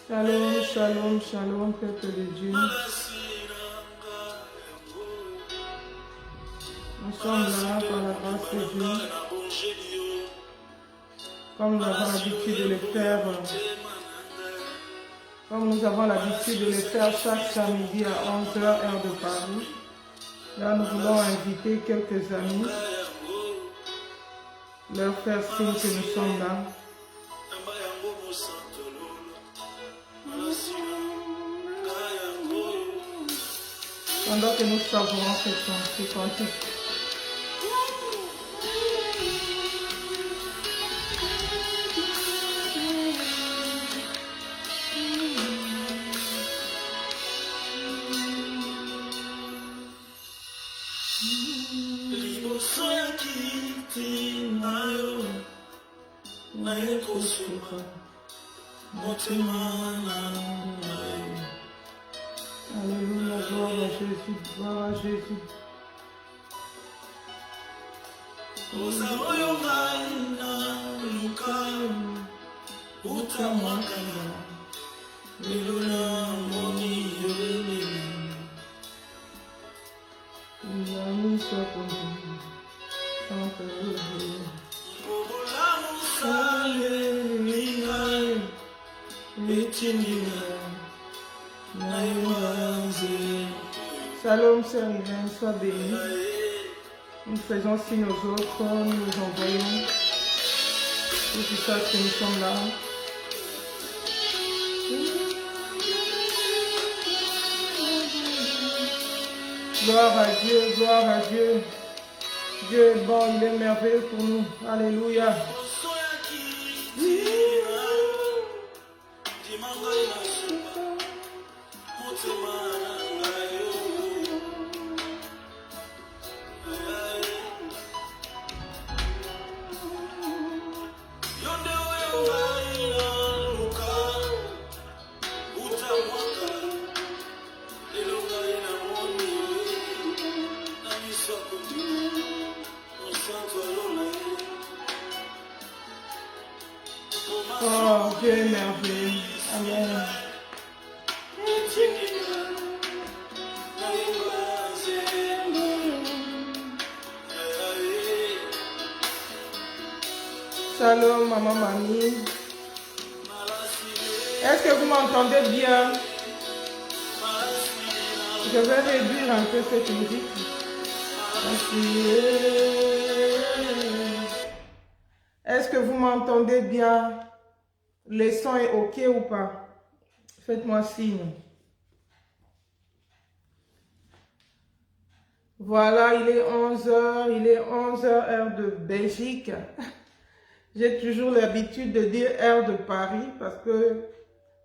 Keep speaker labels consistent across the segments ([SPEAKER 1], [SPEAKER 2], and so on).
[SPEAKER 1] Shalom, shalom, shalom, peuple de Dieu. Nous sommes là par la grâce de Dieu. Comme nous avons l'habitude de le faire. Comme nous avons l'habitude de le faire chaque samedi à 11 h heure de Paris. Là, nous voulons inviter quelques amis, leur faire signe que nous sommes là. Pendant que nous savourons ce cantique. Alléluia, gloire à Jésus, gloire à Jésus. Shalom, sœur Irène, sois bénie. Nous faisons signe aux autres, nous nous envoyons. Pour qu'ils sachent que nous sommes là. Gloire à Dieu, gloire à Dieu. Dieu est bon, il est merveilleux pour nous. Alléluia. Oh, Dieu est merveilleux. Amen. Shalom, maman, mamie. Est-ce que vous m'entendez bien? Je vais réduire un peu cette musique. Est-ce que vous m'entendez bien? Le son est OK ou pas? Faites-moi signe. Voilà, il est 11 h. Il est 11 h heure de Belgique. J'ai toujours l'habitude de dire heure de Paris parce que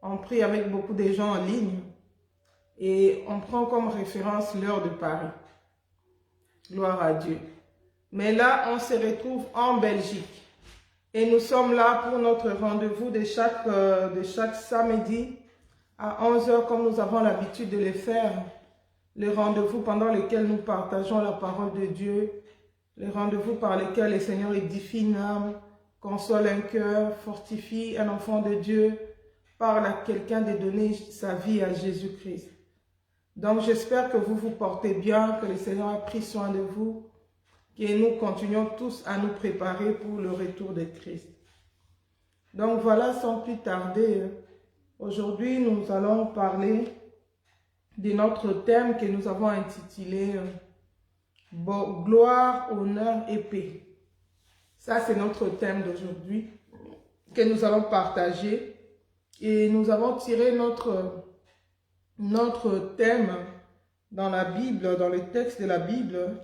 [SPEAKER 1] on prie avec beaucoup de gens en ligne et on prend comme référence l'heure de Paris. Gloire à Dieu. Mais là, on se retrouve en Belgique. Et nous sommes là pour notre rendez-vous de chaque samedi à 11 h comme nous avons l'habitude de le faire. Le rendez-vous pendant lequel nous partageons la parole de Dieu. Le rendez-vous par lequel le Seigneur édifie une âme, console un cœur, fortifie un enfant de Dieu, parle à quelqu'un de donner sa vie à Jésus-Christ. Donc j'espère que vous vous portez bien, que le Seigneur a pris soin de vous, que nous continuons tous à nous préparer pour le retour de Christ. Donc voilà, sans plus tarder, aujourd'hui nous allons parler de notre thème que nous avons intitulé « Gloire, honneur et paix ». Ça, c'est notre thème d'aujourd'hui que nous allons partager. Et nous avons tiré notre thème dans la Bible, dans le texte de la Bible.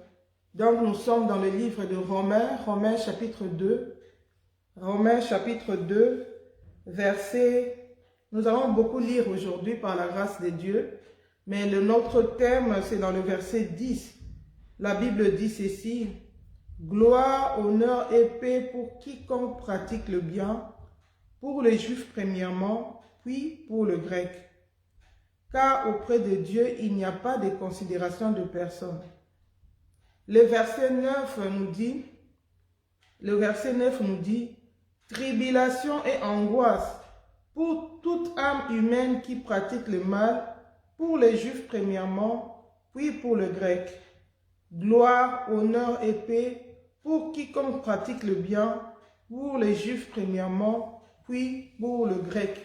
[SPEAKER 1] Donc, nous sommes dans le livre de Romains chapitre 2. Romains chapitre 2, verset... Nous allons beaucoup lire aujourd'hui par la grâce de Dieu. Mais notre thème, c'est dans le verset 10. La Bible dit ceci: gloire, honneur et paix pour quiconque pratique le bien, pour les Juifs premièrement, puis pour le Grec. Car auprès de Dieu, il n'y a pas de considération de personne. Le verset 9 nous dit, tribulation et angoisse pour toute âme humaine qui pratique le mal, pour les Juifs premièrement, puis pour le Grec. Gloire, honneur et paix pour quiconque pratique le bien, pour les Juifs premièrement, puis pour le Grec.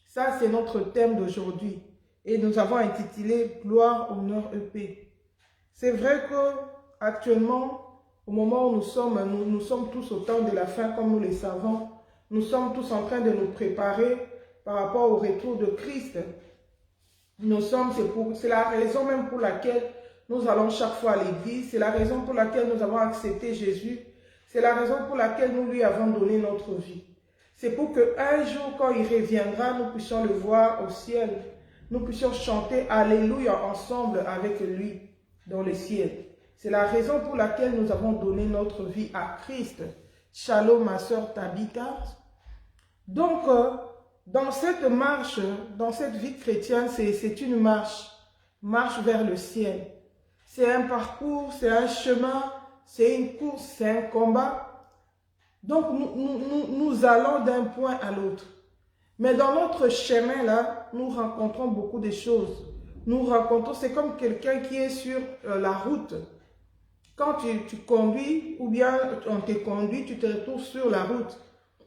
[SPEAKER 1] Ça, c'est notre thème d'aujourd'hui. Et nous avons intitulé Gloire, honneur et paix. C'est vrai que actuellement, au moment où nous sommes tous au temps de la fin, comme nous le savons. Nous sommes tous en train de nous préparer par rapport au retour de Christ. C'est la raison même pour laquelle nous allons chaque fois à l'église. C'est la raison pour laquelle nous avons accepté Jésus. C'est la raison pour laquelle nous lui avons donné notre vie. C'est pour qu'un jour, quand il reviendra, nous puissions le voir au ciel. Nous puissions chanter Alléluia ensemble avec lui dans le ciel. C'est la raison pour laquelle nous avons donné notre vie à Christ. Shalom, ma soeur Tabitha. Donc, dans cette marche, dans cette vie chrétienne, c'est une marche vers le ciel. C'est un parcours, c'est un chemin, c'est une course, c'est un combat. Donc, nous allons d'un point à l'autre. Mais dans notre chemin, là, nous rencontrons beaucoup de choses. C'est comme quelqu'un qui est sur la route. Quand tu conduis, ou bien on te conduit, tu te retrouves sur la route.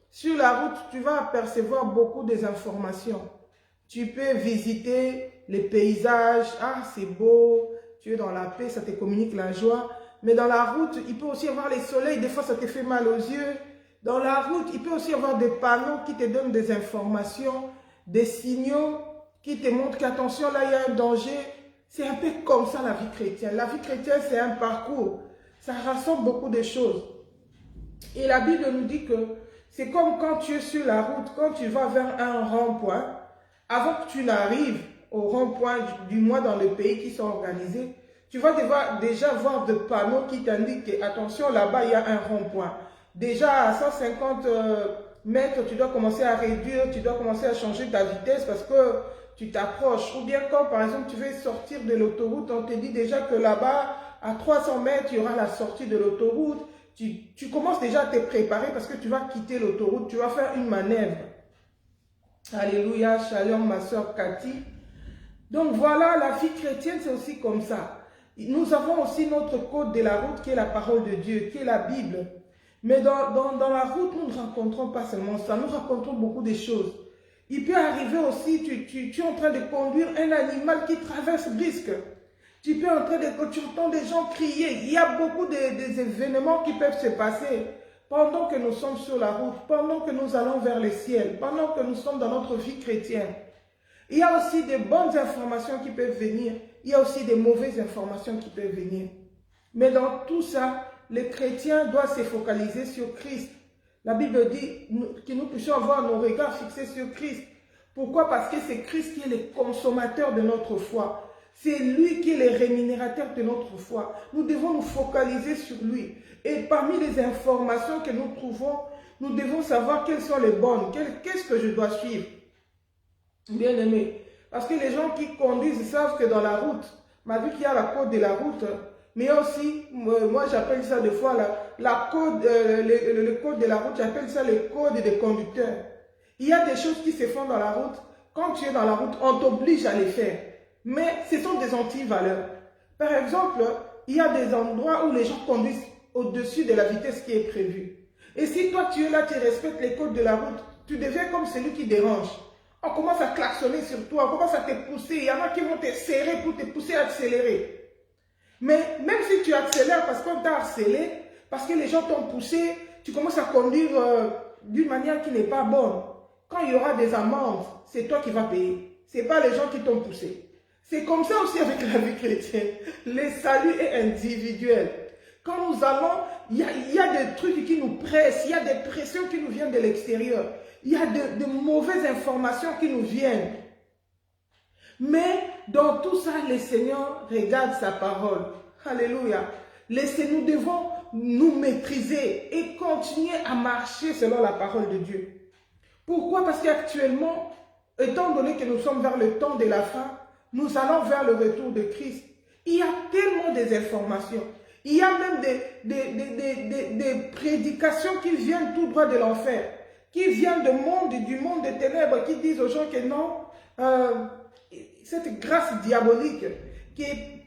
[SPEAKER 1] Sur la route, tu vas apercevoir beaucoup des informations. Tu peux visiter les paysages. Ah, c'est beau. Tu es dans la paix, ça te communique la joie. Mais dans la route, il peut aussi y avoir les soleils. Des fois, ça te fait mal aux yeux. Dans la route, il peut aussi y avoir des panneaux qui te donnent des informations, des signaux qui te montrent qu'attention, là, il y a un danger. C'est un peu comme ça la vie chrétienne. La vie chrétienne, c'est un parcours. Ça rassemble beaucoup de choses. Et la Bible nous dit que c'est comme quand tu es sur la route, quand tu vas vers un rond-point, avant que tu n'arrives au rond-point, du moins dans les pays qui sont organisés, tu vas devoir déjà voir des panneaux qui t'indiquent que, attention, là-bas, il y a un rond-point. Déjà à 150 mètres, tu dois commencer à réduire, tu dois commencer à changer ta vitesse parce que tu t'approches. Ou bien quand, par exemple, tu veux sortir de l'autoroute, on te dit déjà que là-bas, à 300 mètres, il y aura la sortie de l'autoroute. Tu commences déjà à te préparer parce que tu vas quitter l'autoroute, tu vas faire une manœuvre. Alléluia, shalom, ma soeur Cathy. Donc voilà, la vie chrétienne, c'est aussi comme ça. Nous avons aussi notre code de la route qui est la parole de Dieu, qui est la Bible. Mais dans la route, nous ne rencontrons pas seulement ça, nous rencontrons beaucoup de choses. Il peut arriver aussi, tu es en train de conduire un animal qui traverse risque. Tu entends des gens crier. Il y a beaucoup des événements qui peuvent se passer pendant que nous sommes sur la route, pendant que nous allons vers le ciel, pendant que nous sommes dans notre vie chrétienne. Il y a aussi des bonnes informations qui peuvent venir. Il y a aussi des mauvaises informations qui peuvent venir. Mais dans tout ça, les chrétiens doivent se focaliser sur Christ. La Bible dit que nous puissions avoir nos regards fixés sur Christ. Pourquoi? Parce que c'est Christ qui est le consommateur de notre foi. C'est lui qui est le rémunérateur de notre foi. Nous devons nous focaliser sur lui. Et parmi les informations que nous trouvons, nous devons savoir quelles sont les bonnes. Qu'est-ce que je dois suivre? Bien aimé. Parce que les gens qui conduisent, ils savent que dans la route, malgré qu'il y a la code de la route, mais aussi, moi j'appelle ça des fois le code de la route, j'appelle ça le code des conducteurs. Il y a des choses qui se font dans la route. Quand tu es dans la route, on t'oblige à les faire. Mais ce sont des antivaleurs. Par exemple, il y a des endroits où les gens conduisent au-dessus de la vitesse qui est prévue. Et si toi tu es là, tu respectes les codes de la route, tu deviens comme celui qui dérange. On commence à klaxonner sur toi, on commence à te pousser. Il y en a qui vont te serrer pour te pousser à accélérer. Mais même si tu accélères parce qu'on t'a harcelé, parce que les gens t'ont poussé, tu commences à conduire d'une manière qui n'est pas bonne. Quand il y aura des amendes, c'est toi qui vas payer. Ce n'est pas les gens qui t'ont poussé. C'est comme ça aussi avec la vie chrétienne. Le salut est individuel. Quand nous allons, il y a des trucs qui nous pressent, il y a des pressions qui nous viennent de l'extérieur. Il y a de mauvaises informations qui nous viennent. Mais dans tout ça, le Seigneur regarde sa parole. Alléluia. Nous devons nous maîtriser et continuer à marcher selon la parole de Dieu. Pourquoi? Parce qu'actuellement, étant donné que nous sommes vers le temps de la fin, nous allons vers le retour de Christ. Il y a tellement des informations. Il y a même des prédications qui viennent tout droit de l'enfer, qui viennent du monde des ténèbres, qui disent aux gens que non, cette grâce diabolique,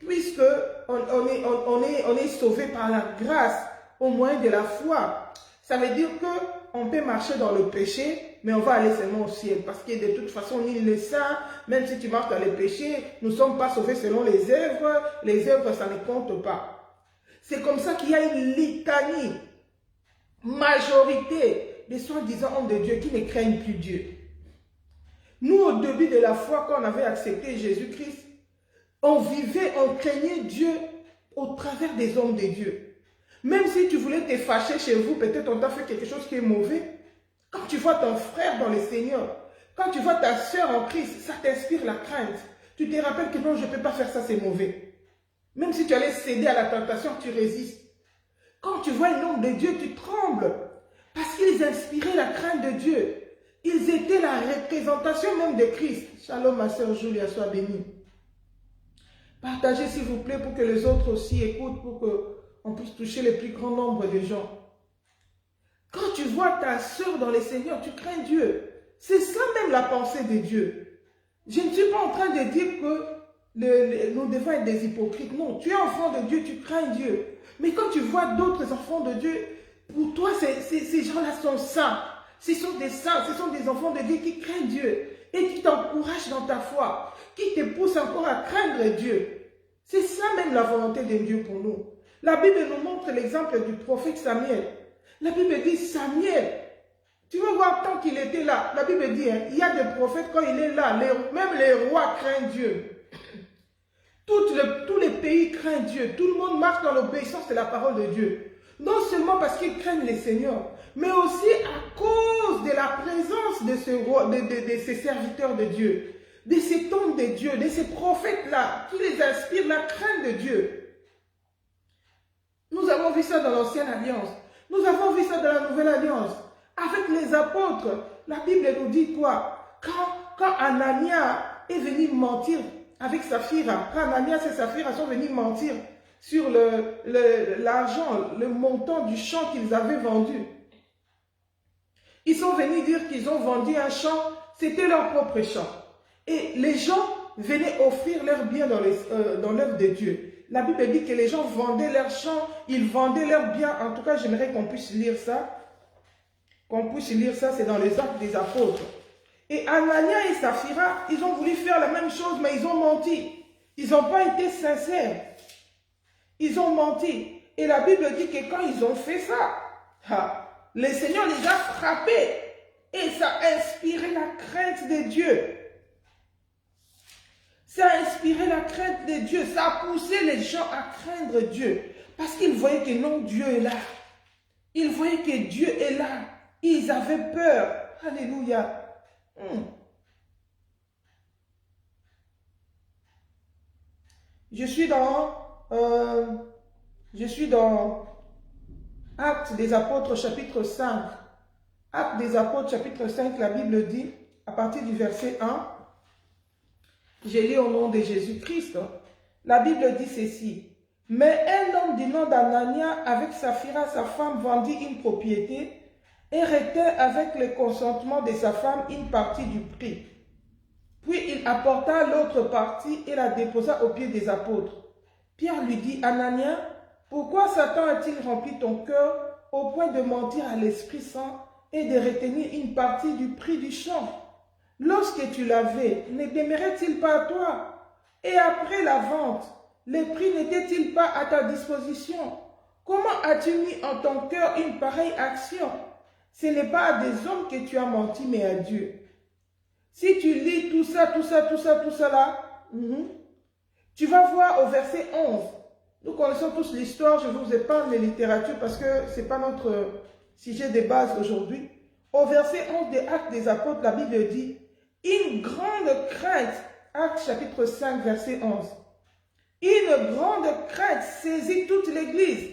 [SPEAKER 1] puisque on est sauvé par la grâce au moyen de la foi, ça veut dire qu'on peut marcher dans le péché, mais on va aller seulement au ciel. Parce que de toute façon, nul n'est saint, même si tu marches dans le péché, nous ne sommes pas sauvés selon les œuvres. Les œuvres, ça ne compte pas. C'est comme ça qu'il y a une litanie, majorité des soi-disant hommes de Dieu qui ne craignent plus Dieu. Nous, au début de la foi, quand on avait accepté Jésus-Christ, on vivait, on craignait Dieu au travers des hommes de Dieu. Même si tu voulais te fâcher chez vous, peut-être on t'a fait quelque chose qui est mauvais. Quand tu vois ton frère dans le Seigneur, quand tu vois ta soeur en Christ, ça t'inspire la crainte. Tu te rappelles que non, je ne peux pas faire ça, c'est mauvais. Même si tu allais céder à la tentation, tu résistes. Quand tu vois un homme de Dieu, tu trembles. Parce qu'ils inspiraient la crainte de Dieu. Ils étaient la représentation même de Christ. Shalom, ma soeur Julia, sois bénie. Partagez s'il vous plaît pour que les autres aussi écoutent, pour qu'on puisse toucher le plus grand nombre de gens. Quand tu vois ta soeur dans le Seigneur, tu crains Dieu. C'est ça même la pensée de Dieu. Je ne suis pas en train de dire que nous devons être des hypocrites. Non, tu es enfant de Dieu, tu crains Dieu. Mais quand tu vois d'autres enfants de Dieu, pour toi, ces gens-là sont saints. Ce sont des saints, ce sont des enfants de Dieu qui craignent Dieu et qui t'encouragent dans ta foi, qui te poussent encore à craindre Dieu. C'est ça même la volonté de Dieu pour nous. La Bible nous montre l'exemple du prophète Samuel. La Bible dit Samuel, tu vas voir tant qu'il était là. La Bible dit, il y a des prophètes quand il est là, même les rois craignent Dieu. Tous les pays craignent Dieu. Tout le monde marche dans l'obéissance de la parole de Dieu. Non seulement parce qu'ils craignent le Seigneur, mais aussi à cause de la présence de ces serviteurs de Dieu, de ces hommes de Dieu, de ces prophètes-là, qui les inspirent la crainte de Dieu. Nous avons vu ça dans l'Ancienne Alliance. Nous avons vu ça dans la Nouvelle Alliance. Avec les apôtres, la Bible nous dit quoi? Quand Anania est venu mentir avec Saphira, quand Ananias et Saphira sont venus mentir sur l'argent, le montant du champ qu'ils avaient vendu. Ils sont venus dire qu'ils ont vendu un champ, c'était leur propre champ. Et les gens venaient offrir leurs biens dans l'œuvre de Dieu. La Bible dit que les gens vendaient leurs champs, ils vendaient leurs biens. En tout cas, j'aimerais qu'on puisse lire ça. C'est dans les Actes des Apôtres. Et Anania et Saphira, ils ont voulu faire la même chose, mais ils ont menti. Ils n'ont pas été sincères. Ils ont menti. Et la Bible dit que quand ils ont fait ça, le Seigneur les a frappés. Et ça a inspiré la crainte de Dieu. Ça a inspiré la crainte de Dieu. Ça a poussé les gens à craindre Dieu. Parce qu'ils voyaient que non, Dieu est là. Ils voyaient que Dieu est là. Ils avaient peur. Alléluia. Je suis dans Actes des Apôtres chapitre 5. Actes des Apôtres chapitre 5, la Bible dit, à partir du verset 1, j'ai lu au nom de Jésus-Christ, la Bible dit ceci. Mais un homme du nom d'Anania, avec Saphira, sa femme, vendit une propriété et retint avec le consentement de sa femme une partie du prix. Puis il apporta l'autre partie et la déposa aux pieds des apôtres. Pierre lui dit, Anania, pourquoi Satan a-t-il rempli ton cœur au point de mentir à l'Esprit Saint et de retenir une partie du prix du champ? Lorsque tu l'avais, ne demeurait-il pas à toi? Et après la vente, le prix n'était-il pas à ta disposition? Comment as-tu mis en ton cœur une pareille action? Ce n'est pas à des hommes que tu as menti, mais à Dieu. Si tu lis tout ça là, tu vas voir au verset 11. Nous connaissons tous l'histoire, je vous épargne les littératures parce que ce n'est pas notre sujet de base aujourd'hui. Au verset 11 des Actes des Apôtres, la Bible dit, une grande crainte, Actes chapitre 5, verset 11. Une grande crainte saisit toute l'Église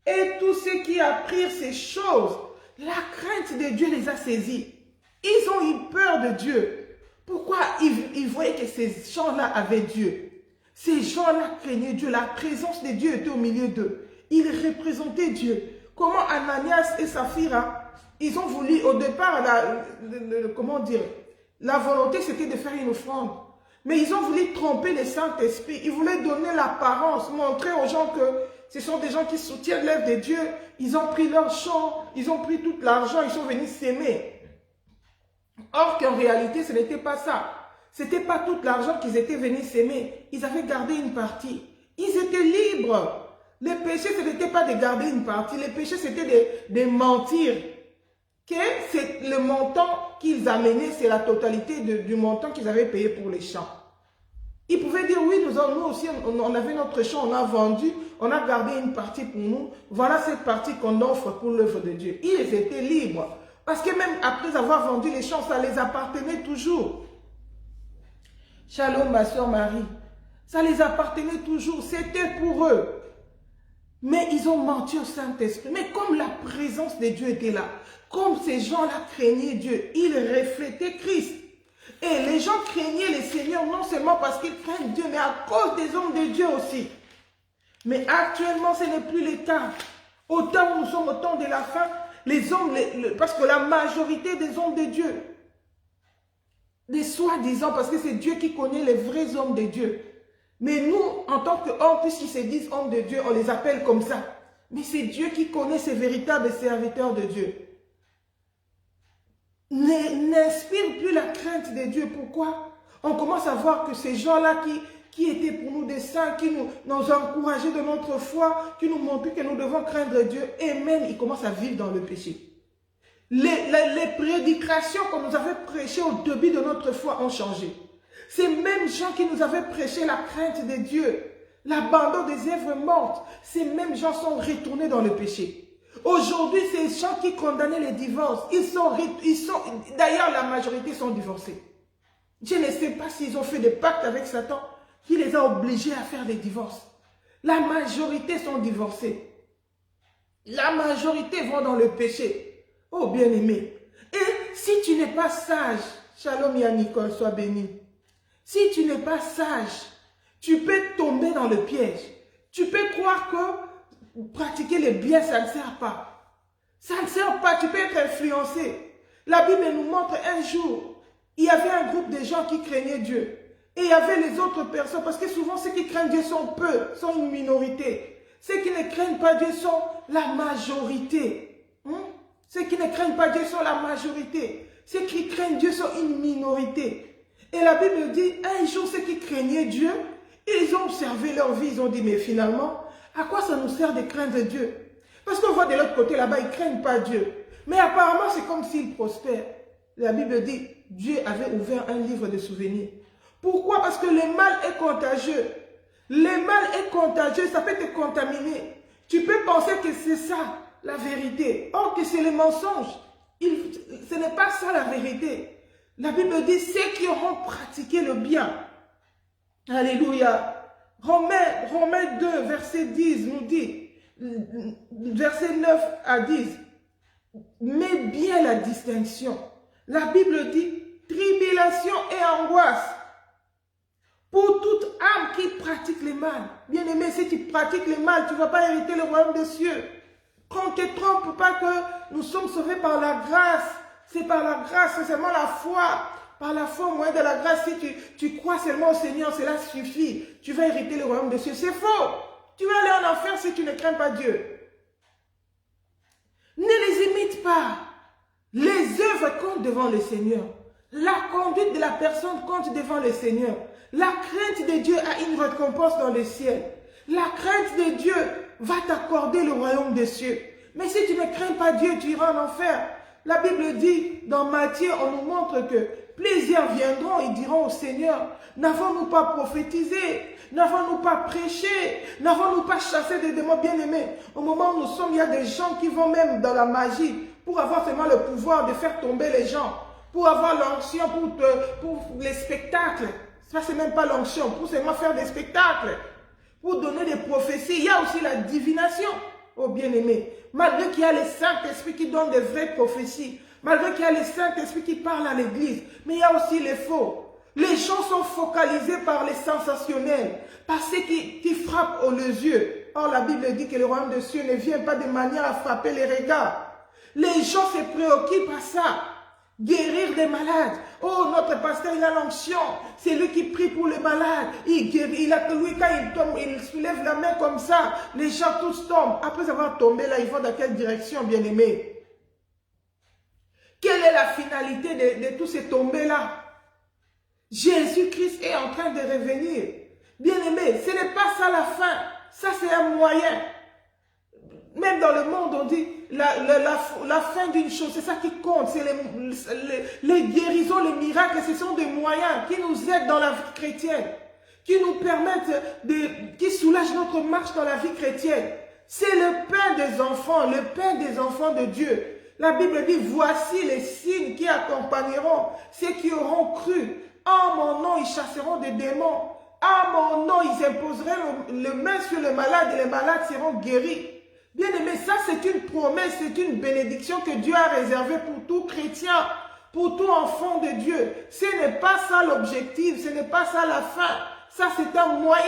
[SPEAKER 1] et tous ceux qui apprirent ces choses. La crainte de Dieu les a saisis. Ils ont eu peur de Dieu. Pourquoi? Ils voyaient que ces gens-là avaient Dieu. Ces gens-là craignaient Dieu. La présence de Dieu était au milieu d'eux. Ils représentaient Dieu. Comment Ananias et Saphira, ils ont voulu, au départ, comment dire, la volonté c'était de faire une offrande. Mais ils ont voulu tromper le Saint-Esprit. Ils voulaient donner l'apparence, montrer aux gens que ce sont des gens qui soutiennent l'œuvre de Dieu. Ils ont pris leur champ, ils ont pris tout l'argent, ils sont venus s'aimer. Or qu'en réalité, ce n'était pas ça. Ce n'était pas tout l'argent qu'ils étaient venus s'aimer. Ils avaient gardé une partie. Ils étaient libres. Le péché, ce n'était pas de garder une partie. Le péché, c'était de mentir. Que c'est le montant qu'ils amenaient, c'est la totalité du montant qu'ils avaient payé pour les champs. Ils pouvaient dire, oui, nous aussi, on avait notre champ, on a vendu, on a gardé une partie pour nous. Voilà cette partie qu'on offre pour l'œuvre de Dieu. Ils étaient libres. Parce que même après avoir vendu les champs, ça les appartenait toujours. Shalom, ma soeur Marie. Ça les appartenait toujours. C'était pour eux. Mais ils ont menti au Saint-Esprit. Mais comme la présence de Dieu était là, comme ces gens-là craignaient Dieu, ils reflétaient Christ. Et les gens craignaient le Seigneur non seulement parce qu'ils craignent Dieu, mais à cause des hommes de Dieu aussi. Mais actuellement, ce n'est plus le cas. Au temps où nous sommes au temps de la fin, les hommes, parce que la majorité des hommes de Dieu, des soi-disant, parce que c'est Dieu qui connaît les vrais hommes de Dieu. Mais nous, en tant qu'hommes, puisqu'ils se disent hommes de Dieu, on les appelle comme ça. Mais c'est Dieu qui connaît ces véritables serviteurs de Dieu. N'inspire plus la crainte de Dieu. Pourquoi? On commence à voir que ces gens-là qui étaient pour nous des saints, qui nous encourageaient de notre foi, qui nous montraient que nous devons craindre Dieu, et même ils commencent à vivre dans le péché. Les prédications qu'on nous avait prêchées au début de notre foi ont changé. Ces mêmes gens qui nous avaient prêché la crainte de Dieu, l'abandon des œuvres mortes, ces mêmes gens sont retournés dans le péché. Aujourd'hui, ces gens qui condamnaient les divorces, d'ailleurs la majorité sont divorcés. Je ne sais pas s'ils ont fait des pactes avec Satan qui les a obligés à faire des divorces. La majorité sont divorcés. La majorité vont dans le péché. Oh bien-aimé. Et si tu n'es pas sage, Shalom ya Nicole, sois béni. Si tu n'es pas sage, tu peux tomber dans le piège. Tu peux croire que pratiquer le bien, ça ne sert pas. Ça ne sert pas, tu peux être influencé. La Bible nous montre un jour, il y avait un groupe de gens qui craignaient Dieu. Et il y avait les autres personnes, parce que souvent ceux qui craignent Dieu sont peu, sont une minorité. Ceux qui ne craignent pas Dieu sont la majorité. Ceux qui ne craignent pas Dieu sont la majorité. Ceux qui craignent Dieu sont une minorité. Et la Bible dit, un jour, ceux qui craignaient Dieu, ils ont observé leur vie, ils ont dit, mais finalement, à quoi ça nous sert de craindre Dieu? Parce qu'on voit de l'autre côté, là-bas, ils ne craignent pas Dieu. Mais apparemment, c'est comme s'ils prospèrent. La Bible dit, Dieu avait ouvert un livre de souvenirs. Pourquoi? Parce que le mal est contagieux. Le mal est contagieux, ça peut te contaminer. Tu peux penser que c'est ça, la vérité. Or que c'est le mensonge. Ce n'est pas ça la vérité. La Bible dit, ceux qui auront pratiqué le bien. Alléluia. Romains 2, verset 10 nous dit, verset 9 à 10, mets bien la distinction. La Bible dit, tribulation et angoisse pour toute âme qui pratique le mal. Bien aimé, si tu pratiques le mal, tu ne vas pas hériter le royaume des cieux. Qu'on ne te trompe pas que nous sommes sauvés par la grâce. C'est par la grâce, c'est seulement la foi. Par la foi, au moyen de la grâce, si tu crois seulement au Seigneur, cela suffit. Tu vas hériter le royaume des cieux. C'est faux. Tu vas aller en enfer si tu ne crains pas Dieu. Ne les imite pas. Les œuvres comptent devant le Seigneur. La conduite de la personne compte devant le Seigneur. La crainte de Dieu a une récompense dans le ciel. La crainte de Dieu va t'accorder le royaume des cieux. Mais si tu ne crains pas Dieu, tu iras en enfer. La Bible dit, dans Matthieu, on nous montre que plusieurs viendront et diront au Seigneur, n'avons-nous pas prophétisé? N'avons-nous pas prêché? N'avons-nous pas chassé des démons bien-aimés? Au moment où nous sommes, il y a des gens qui vont même dans la magie pour avoir seulement le pouvoir de faire tomber les gens, pour avoir l'onction pour les spectacles. Ça, c'est même pas l'onction, pour seulement faire des spectacles, pour donner des prophéties. Il y a aussi la divination. Oh bien-aimé, malgré qu'il y a le Saint-Esprit qui donne des vraies prophéties, malgré qu'il y a le Saint-Esprit qui parle à l'église, mais il y a aussi les faux. Les gens sont focalisés par les sensationnels, par ce qui frappe aux yeux. Or, la Bible dit que le royaume des cieux ne vient pas de manière à frapper les regards. Les gens se préoccupent à ça. Guérir des malades. Oh, notre pasteur, il a l'onction. C'est lui qui prie pour les malades. Il guérit. Lui, quand il tombe, il soulève la main comme ça. Les gens tous tombent. Après avoir tombé là, ils vont dans quelle direction, bien-aimés? Quelle est la finalité de tous ces tombés-là? Jésus-Christ est en train de revenir. Bien-aimés, ce n'est pas ça la fin. Ça, c'est un moyen. Même dans le monde, on dit la fin d'une chose, c'est ça qui compte. C'est les guérisons, les miracles, ce sont des moyens qui nous aident dans la vie chrétienne, qui nous permettent qui soulagent notre marche dans la vie chrétienne. C'est le pain des enfants, le pain des enfants de Dieu. La Bible dit, voici les signes qui accompagneront ceux qui auront cru. En mon nom, ils chasseront des démons. En mon nom, ils imposeront le main sur les malades et les malades seront guéris. Bien aimé, ça c'est une promesse, c'est une bénédiction que Dieu a réservée pour tout chrétien, pour tout enfant de Dieu. Ce n'est pas ça l'objectif, ce n'est pas ça la fin. Ça c'est un moyen.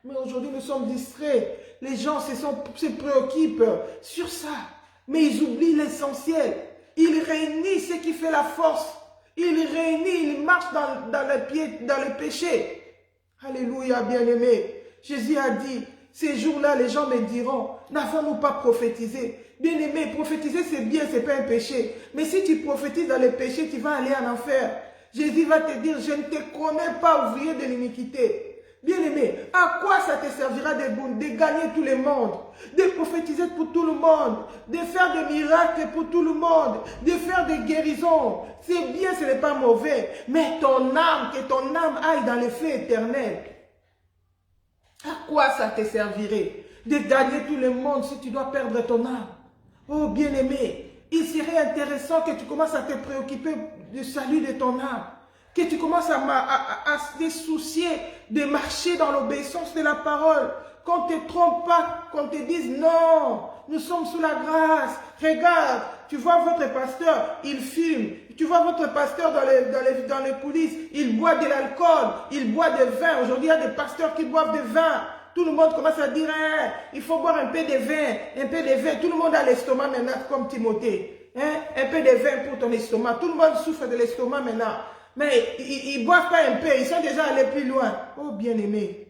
[SPEAKER 1] Mais aujourd'hui nous sommes distraits. Les gens se préoccupent sur ça. Mais ils oublient l'essentiel. Ils réunissent ce qui fait la force. Ils réunissent, ils marchent dans le péché. Alléluia, bien-aimé. Jésus a dit, ces jours-là, les gens me diront, n'avons-nous pas prophétisé? Bien-aimé, prophétiser c'est bien, c'est pas un péché. Mais si tu prophétises dans le péché, tu vas aller en enfer. Jésus va te dire, je ne te connais pas, ouvrier de l'iniquité. Bien-aimé, à quoi ça te servira de gagner tout le monde, de prophétiser pour tout le monde, de faire des miracles pour tout le monde, de faire des guérisons? C'est bien, ce n'est pas mauvais, mais ton âme, que ton âme aille dans le feu éternel. À quoi ça te servirait de gagner tout le monde si tu dois perdre ton âme? Oh bien-aimé, il serait intéressant que tu commences à te préoccuper du salut de ton âme. Que tu commences à te soucier de marcher dans l'obéissance de la parole. Qu'on ne te trompe pas, qu'on te dise non, nous sommes sous la grâce. Regarde, tu vois votre pasteur, il fume. Tu vois votre pasteur dans les coulisses, il boit de l'alcool, il boit du vin. Aujourd'hui, il y a des pasteurs qui boivent du vin. Tout le monde commence à dire, hein, il faut boire un peu de vin, un peu de vin. Tout le monde a l'estomac maintenant comme Timothée. Hein? Un peu de vin pour ton estomac. Tout le monde souffre de l'estomac maintenant. Mais ils ne boivent pas un peu, ils sont déjà allés plus loin. Oh bien-aimé,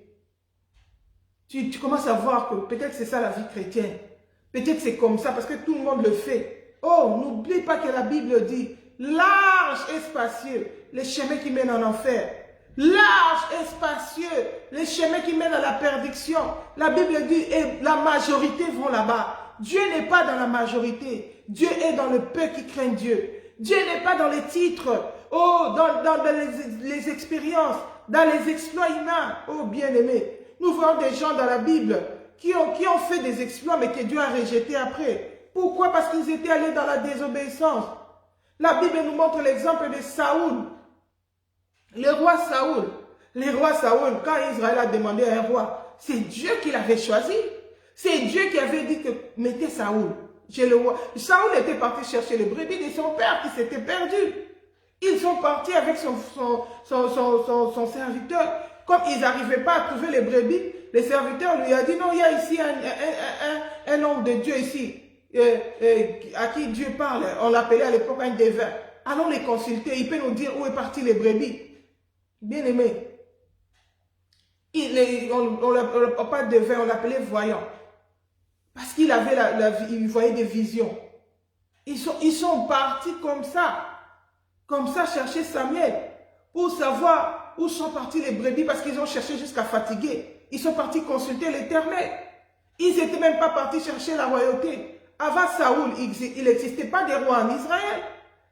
[SPEAKER 1] tu commences à voir que peut-être c'est ça la vie chrétienne. Peut-être c'est comme ça parce que tout le monde le fait. Oh, n'oublie pas que la Bible dit, large et spacieux, les chemins qui mènent en enfer. Large et spacieux, les chemins qui mènent à la perdition. La Bible dit, et la majorité vont là-bas. Dieu n'est pas dans la majorité. Dieu est dans le peuple qui craint Dieu. Dieu n'est pas dans les titres. Oh, dans les expériences, dans les exploits humains. Oh, bien-aimé, nous voyons des gens dans la Bible qui ont fait des exploits, mais que Dieu a rejetés après. Pourquoi? Parce qu'ils étaient allés dans la désobéissance. La Bible nous montre l'exemple de Saoul. Le roi Saoul. Le roi Saoul, quand Israël a demandé à un roi, c'est Dieu qui l'avait choisi. C'est Dieu qui avait dit que mettez Saoul. Le roi. Saoul était parti chercher les brebis de son père qui s'était perdu. Ils sont partis avec son serviteur. Comme ils n'arrivaient pas à trouver les brebis, le serviteur lui a dit, non, il y a ici un homme de Dieu ici, à qui Dieu parle. On l'appelait à l'époque un devin. Allons les consulter, il peut nous dire où est parti les brebis. Bien aimé. On pas devin, on l'appelait voyant. Parce qu'il avait il voyait des visions. Ils sont partis comme ça chercher Samuel, pour savoir où sont partis les brebis, parce qu'ils ont cherché jusqu'à fatiguer. Ils sont partis consulter l'Éternel. Ils n'étaient même pas partis chercher la royauté. Avant Saoul, il n'existait pas de roi en Israël.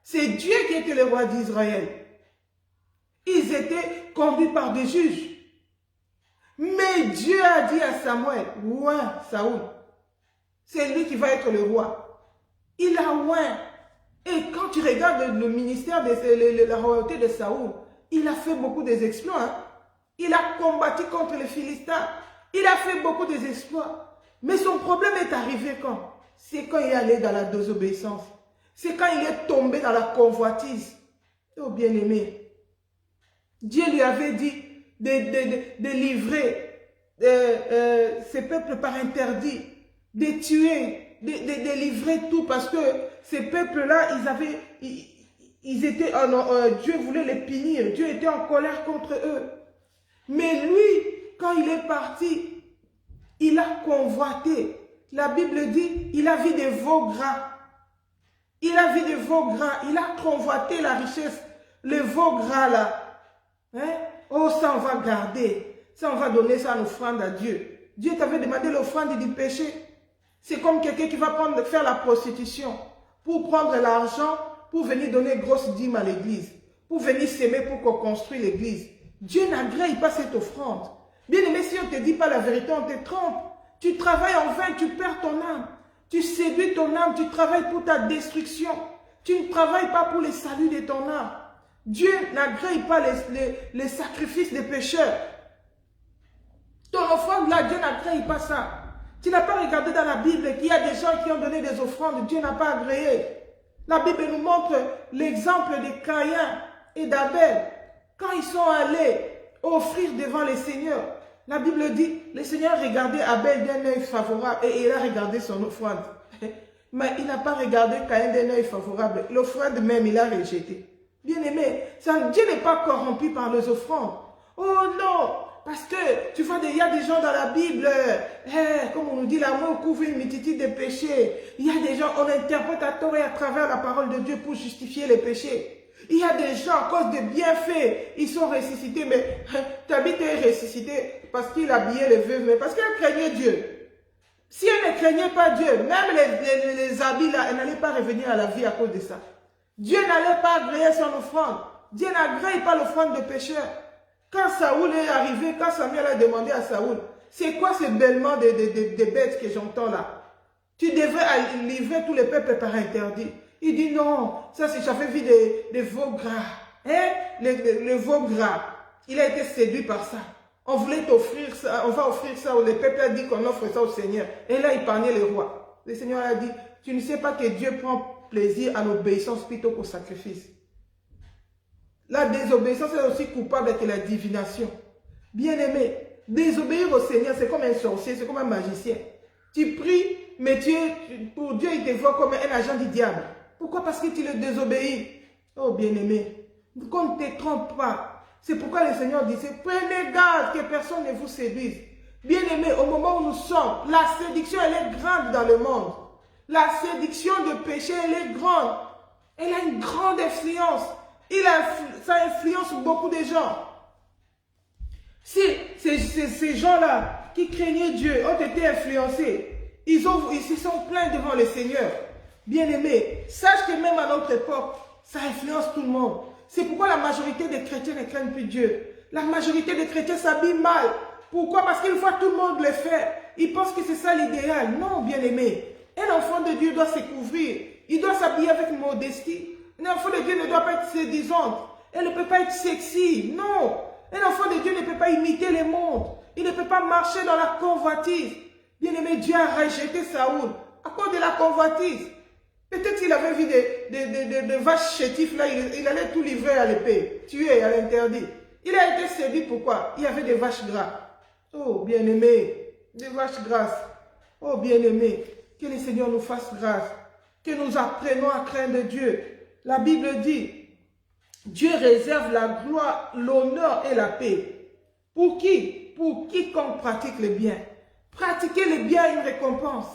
[SPEAKER 1] C'est Dieu qui était le roi d'Israël. Ils étaient conduits par des juges. Mais Dieu a dit à Samuel, ouais, Saoul, c'est lui qui va être le roi. Il a oint. Et quand tu regardes le ministère de la royauté de Saoul, il a fait beaucoup des exploits. Hein? Il a combattu contre les Philistins. Il a fait beaucoup des exploits. Mais son problème est arrivé quand? C'est quand il est allé dans la désobéissance. C'est quand il est tombé dans la convoitise. Oh bien-aimé, Dieu lui avait dit de livrer ces peuples par interdit, de tuer, de livrer tout, parce que ces peuples-là, ils étaient, Dieu voulait les punir, Dieu était en colère contre eux. Mais lui, quand il est parti, il a convoité. La Bible dit, il a vu des veaux gras. Il a vu des veaux gras, il a convoité la richesse, les veaux gras là. Hein? Oh, ça on va garder, ça on va donner ça en offrande à Dieu. Dieu t'avait demandé l'offrande du péché. C'est comme quelqu'un qui va faire la prostitution pour prendre l'argent, pour venir donner grosse dîme à l'église, pour venir s'aimer pour qu'on construise l'église. Dieu n'agrée pas cette offrande. Bien aimé, si on ne te dit pas la vérité, on te trompe. Tu travailles en vain, tu perds ton âme. Tu séduis ton âme, tu travailles pour ta destruction. Tu ne travailles pas pour le salut de ton âme. Dieu n'agrée pas les sacrifices des pécheurs. Ton offrande là, Dieu n'agrée pas ça. Tu n'as pas regardé dans la Bible qu'il y a des gens qui ont donné des offrandes, Dieu n'a pas agréé. La Bible nous montre l'exemple de Caïn et d'Abel. Quand ils sont allés offrir devant le Seigneur, la Bible dit, le Seigneur regardait Abel d'un œil favorable et il a regardé son offrande. Mais il n'a pas regardé Caïn d'un œil favorable. L'offrande même, il a rejeté. Bien aimé, Dieu n'est pas corrompu par les offrandes. Oh non, parce que tu vois, il y a des gens dans la Bible, comme on nous dit, l'amour couvre une multitude de péchés. Il y a des gens, on interprète à tort et à travers la parole de Dieu pour justifier les péchés. Il y a des gens, à cause des bienfaits, ils sont ressuscités, mais Tabitha est ressuscité parce qu'il habillait les veuves, mais parce qu'elle craignait Dieu. Si elle ne craignait pas Dieu, même les habits là, elle n'allait pas revenir à la vie à cause de ça. Dieu n'allait pas agréer son offrande. Dieu n'agrée pas l'offrande de pécheur. Quand Saoul est arrivé, quand Samuel a demandé à Saoul, c'est quoi ce bêlement de bêtes que j'entends là? Tu devrais livrer tous les peuples par interdit. Il dit non, ça c'est, j'avais vu des veaux gras. Hein? Les veaux gras. Il a été séduit par ça. On voulait t'offrir ça, on va offrir ça. Le peuple a dit qu'on offre ça au Seigneur. Et là, il parlait les rois. Le Seigneur a dit, tu ne sais pas que Dieu prend plaisir à l'obéissance plutôt qu'au sacrifice. La désobéissance est aussi coupable que la divination. Bien-aimé, désobéir au Seigneur, c'est comme un sorcier, c'est comme un magicien. Tu pries, mais pour Dieu, il te voit comme un agent du diable. Pourquoi? Parce que tu le désobéis. Oh bien-aimé, qu'on ne te trompe pas. C'est pourquoi le Seigneur disait, prenez garde que personne ne vous séduise. Bien-aimé, au moment où nous sommes, la séduction, elle est grande dans le monde. La séduction de péché, elle est grande. Elle a une grande influence. Ça influence beaucoup de gens. Si ces gens-là qui craignaient Dieu ont été influencés, ils se sont plaints devant le Seigneur. Bien-aimés, sache que même à notre époque, ça influence tout le monde. C'est pourquoi la majorité des chrétiens ne craignent plus Dieu. La majorité des chrétiens s'habillent mal. Pourquoi? Parce qu'ils voient tout le monde le faire. Ils pensent que c'est ça l'idéal. Non, bien-aimé. Un enfant de Dieu doit se couvrir. Il doit s'habiller avec modestie. Un enfant de Dieu ne doit pas être séduisante. Elle ne peut pas être sexy. Non. Un enfant de Dieu ne peut pas imiter le monde. Il ne peut pas marcher dans la convoitise. Bien-aimé, Dieu a rejeté Saoul à cause de la convoitise. Peut-être qu'il avait vu des vaches chétifs là, il allait tout livrer à l'épée, tuer à l'interdit. Il a été séduit, pourquoi? Il y avait des vaches grasses. Oh, bien-aimé, des vaches grasses. Oh, bien-aimé, que le Seigneur nous fasse grâce. Que nous apprenons à craindre Dieu. La Bible dit, Dieu réserve la gloire, l'honneur et la paix. Pour qui? Pour quiconque pratique le bien. Pratiquer le bien a une récompense.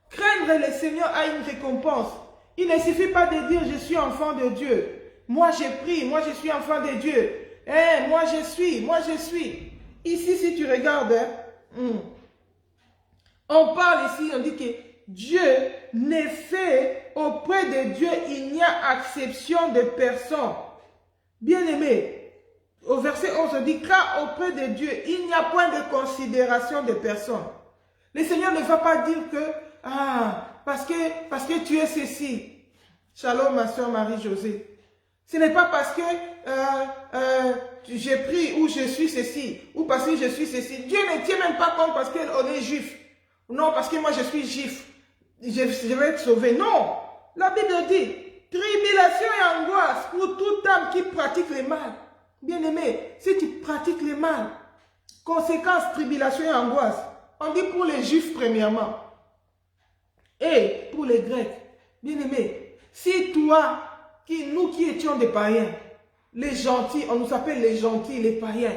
[SPEAKER 1] Craindre le Seigneur a une récompense. Il ne suffit pas de dire je suis enfant de Dieu. Moi j'ai pris, moi je suis enfant de Dieu. Moi je suis. Ici si tu regardes, on parle ici, on dit que Dieu n'est fait auprès de Dieu, il n'y a acception de personne. Bien-aimé, au verset 11 on dit car auprès de Dieu, il n'y a point de considération de personne. Le Seigneur ne va pas dire que parce que tu es ceci. Shalom, ma soeur Marie-Josée. Ce n'est pas parce que j'ai pris ou je suis ceci, ou parce que je suis ceci. Dieu ne tient même pas compte parce qu'on est juif. Non, parce que moi je suis juif. Je vais être sauvé. Non. La Bible dit, tribulation et angoisse pour toute âme qui pratique le mal. Bien-aimé, si tu pratiques le mal, Conséquences, tribulation et angoisse. On dit pour les Juifs premièrement. Et pour les Grecs. Bien-aimés, si toi, nous qui étions des païens, les gentils, on nous appelle les gentils, les païens,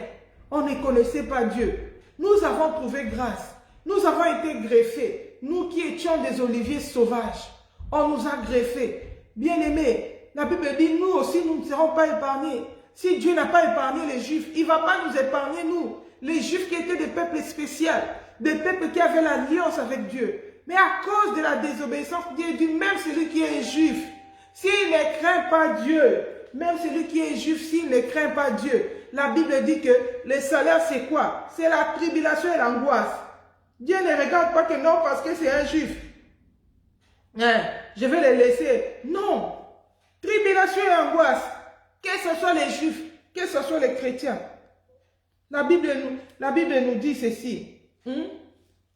[SPEAKER 1] on ne connaissait pas Dieu. Nous avons trouvé grâce. Nous avons été greffés. Nous qui étions des oliviers sauvages, on nous a greffés. Bien-aimés, la Bible dit, nous aussi, nous ne serons pas épargnés. Si Dieu n'a pas épargné les Juifs, il ne va pas nous épargner, nous. Les Juifs qui étaient des peuples spéciaux, des peuples qui avaient l'alliance avec Dieu. Mais à cause de la désobéissance, Dieu dit, même celui qui est juif, s'il ne craint pas Dieu, même celui qui est juif, s'il ne craint pas Dieu, la Bible dit que le salaire c'est quoi? C'est la tribulation et l'angoisse. Dieu ne regarde pas que non parce que c'est un juif. Je vais le laisser. Non. Tribulation et angoisse. Que ce soit les juifs, que ce soit les chrétiens. La Bible nous dit ceci.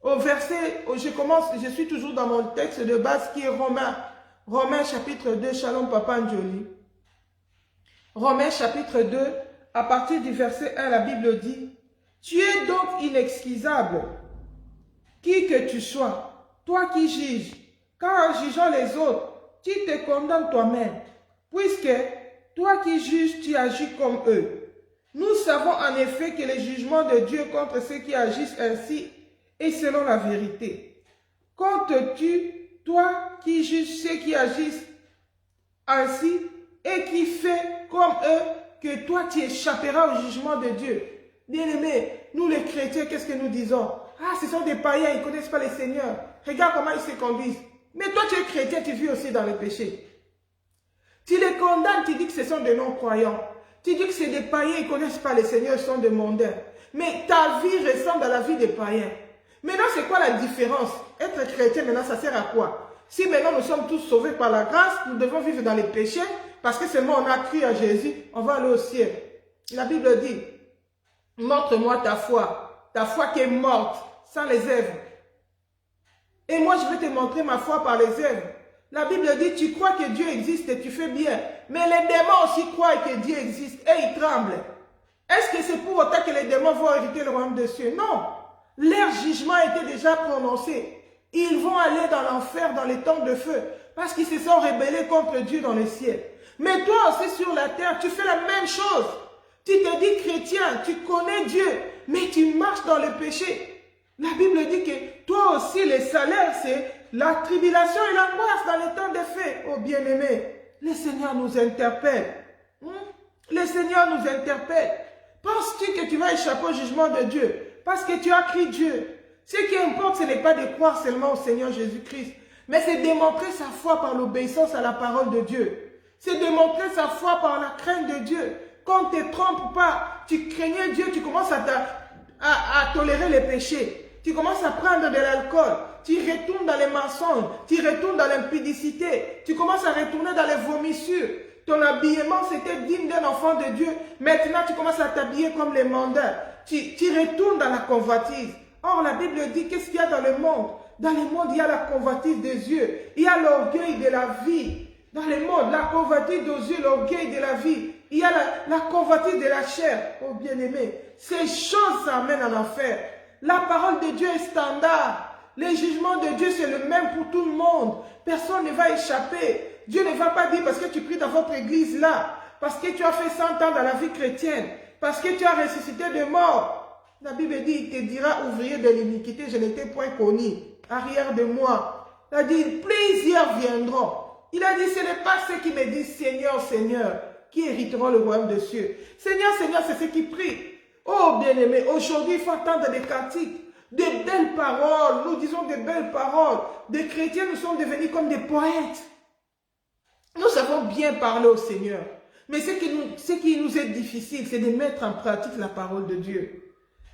[SPEAKER 1] Au verset, je suis toujours dans mon texte de base qui est Romains chapitre 2, Shalom Papa Njoli. Romains chapitre 2, à partir du verset 1, la Bible dit, tu es donc inexcusable, qui que tu sois, toi qui juges, car en jugeant les autres, tu te condamnes toi-même, puisque toi qui juges, tu agis comme eux. Nous savons en effet que le jugement de Dieu contre ceux qui agissent ainsi est selon la vérité. Comptes-tu, toi qui juges ceux qui agissent ainsi et qui fais comme eux, que toi tu échapperas au jugement de Dieu. Bien-aimés, nous les chrétiens, qu'est-ce que nous disons? Ah, ce sont des païens, ils ne connaissent pas le Seigneur. Regarde comment ils se conduisent. Mais toi tu es chrétien, tu vis aussi dans le péché. Tu les condamnes, tu dis que ce sont des non-croyants. Tu dis que c'est des païens, ils ne connaissent pas le Seigneur, ils sont des mondains. Mais ta vie ressemble à la vie des païens. Maintenant, c'est quoi la différence? Être chrétien, maintenant, ça sert à quoi? Si maintenant nous sommes tous sauvés par la grâce, nous devons vivre dans les péchés, parce que seulement on a cru à Jésus, on va aller au ciel. La Bible dit, montre-moi ta foi qui est morte, sans les œuvres. Et moi, je vais te montrer ma foi par les œuvres. La Bible dit, tu crois que Dieu existe et tu fais bien. Mais les démons aussi croient que Dieu existe et ils tremblent. Est-ce que c'est pour autant que les démons vont hériter le royaume des cieux? Non. Leur jugement a été déjà prononcé. Ils vont aller dans l'enfer, dans les temps de feu, parce qu'ils se sont rebellés contre Dieu dans le ciel. Mais toi aussi sur la terre, tu fais la même chose. Tu te dis chrétien, tu connais Dieu, mais tu marches dans le péché. La Bible dit que toi aussi, le salaire, c'est la tribulation et l'angoisse dans les temps de feu. Oh bien-aimé, le Seigneur nous interpelle. Le Seigneur nous interpelle. Penses-tu que tu vas échapper au jugement de Dieu? Parce que tu as crié Dieu. Ce qui importe, ce n'est pas de croire seulement au Seigneur Jésus-Christ, mais c'est démontrer sa foi par l'obéissance à la parole de Dieu. C'est démontrer sa foi par la crainte de Dieu. Quand tu ne te trompes pas, tu craignais Dieu, tu commences à tolérer les péchés. Tu commences à prendre de l'alcool. Tu retournes dans les mensonges. Tu retournes dans l'impudicité. Tu commences à retourner dans les vomissures. Ton habillement, c'était digne d'un enfant de Dieu. Maintenant, tu commences à t'habiller comme les mondains. Tu retournes dans la convoitise. Or, la Bible dit, qu'est-ce qu'il y a dans le monde? Dans le monde, il y a la convoitise des yeux. Il y a l'orgueil de la vie. Dans le monde, la convoitise des yeux, l'orgueil de la vie. Il y a la convoitise de la chair. Oh bien-aimé, ces choses s'amènent en enfer. La parole de Dieu est standard. Le jugement de Dieu, c'est le même pour tout le monde. Personne ne va échapper. Dieu ne va pas dire parce que tu pries dans votre église là, parce que tu as fait 100 ans dans la vie chrétienne, parce que tu as ressuscité de mort. La Bible dit, il te dira, ouvrier de l'iniquité, je n'étais point connu. Arrière de moi. Il a dit, plusieurs viendront. Il a dit, ce n'est pas ceux qui me disent Seigneur, Seigneur, qui hériteront le royaume des cieux. Seigneur, Seigneur, c'est ceux qui prient. Oh bien-aimé, aujourd'hui, il faut entendre des cantiques, de belles paroles. Nous disons de belles paroles. Des chrétiens, nous sommes devenus comme des poètes. Nous savons bien parler au Seigneur. Mais ce qui nous est difficile, c'est de mettre en pratique la parole de Dieu.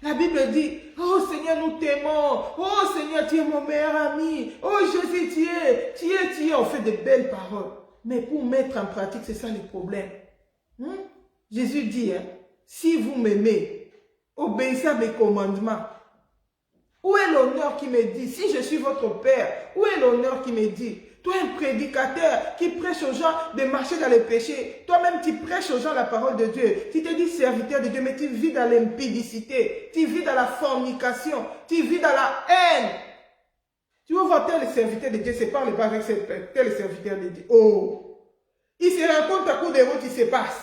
[SPEAKER 1] La Bible dit, oh Seigneur, nous t'aimons. Oh Seigneur, tu es mon meilleur ami. Oh Jésus, tu es. On fait de belles paroles. Mais pour mettre en pratique, c'est ça le problème. Jésus dit, si vous m'aimez, obéissez à mes commandements. Où est l'honneur qui me dit, si je suis votre Père, où est l'honneur qui me dit Toi, un prédicateur qui prêche aux gens de marcher dans le péché. Toi-même, tu prêches aux gens la parole de Dieu. Tu te dis serviteur de Dieu, mais tu vis dans l'impudicité. Tu vis dans la fornication. Tu vis dans la haine. Tu veux voir tel serviteur de Dieu, se parle pas avec tel serviteur de Dieu. Oh! Il se rencontre à coup de route, il se passe.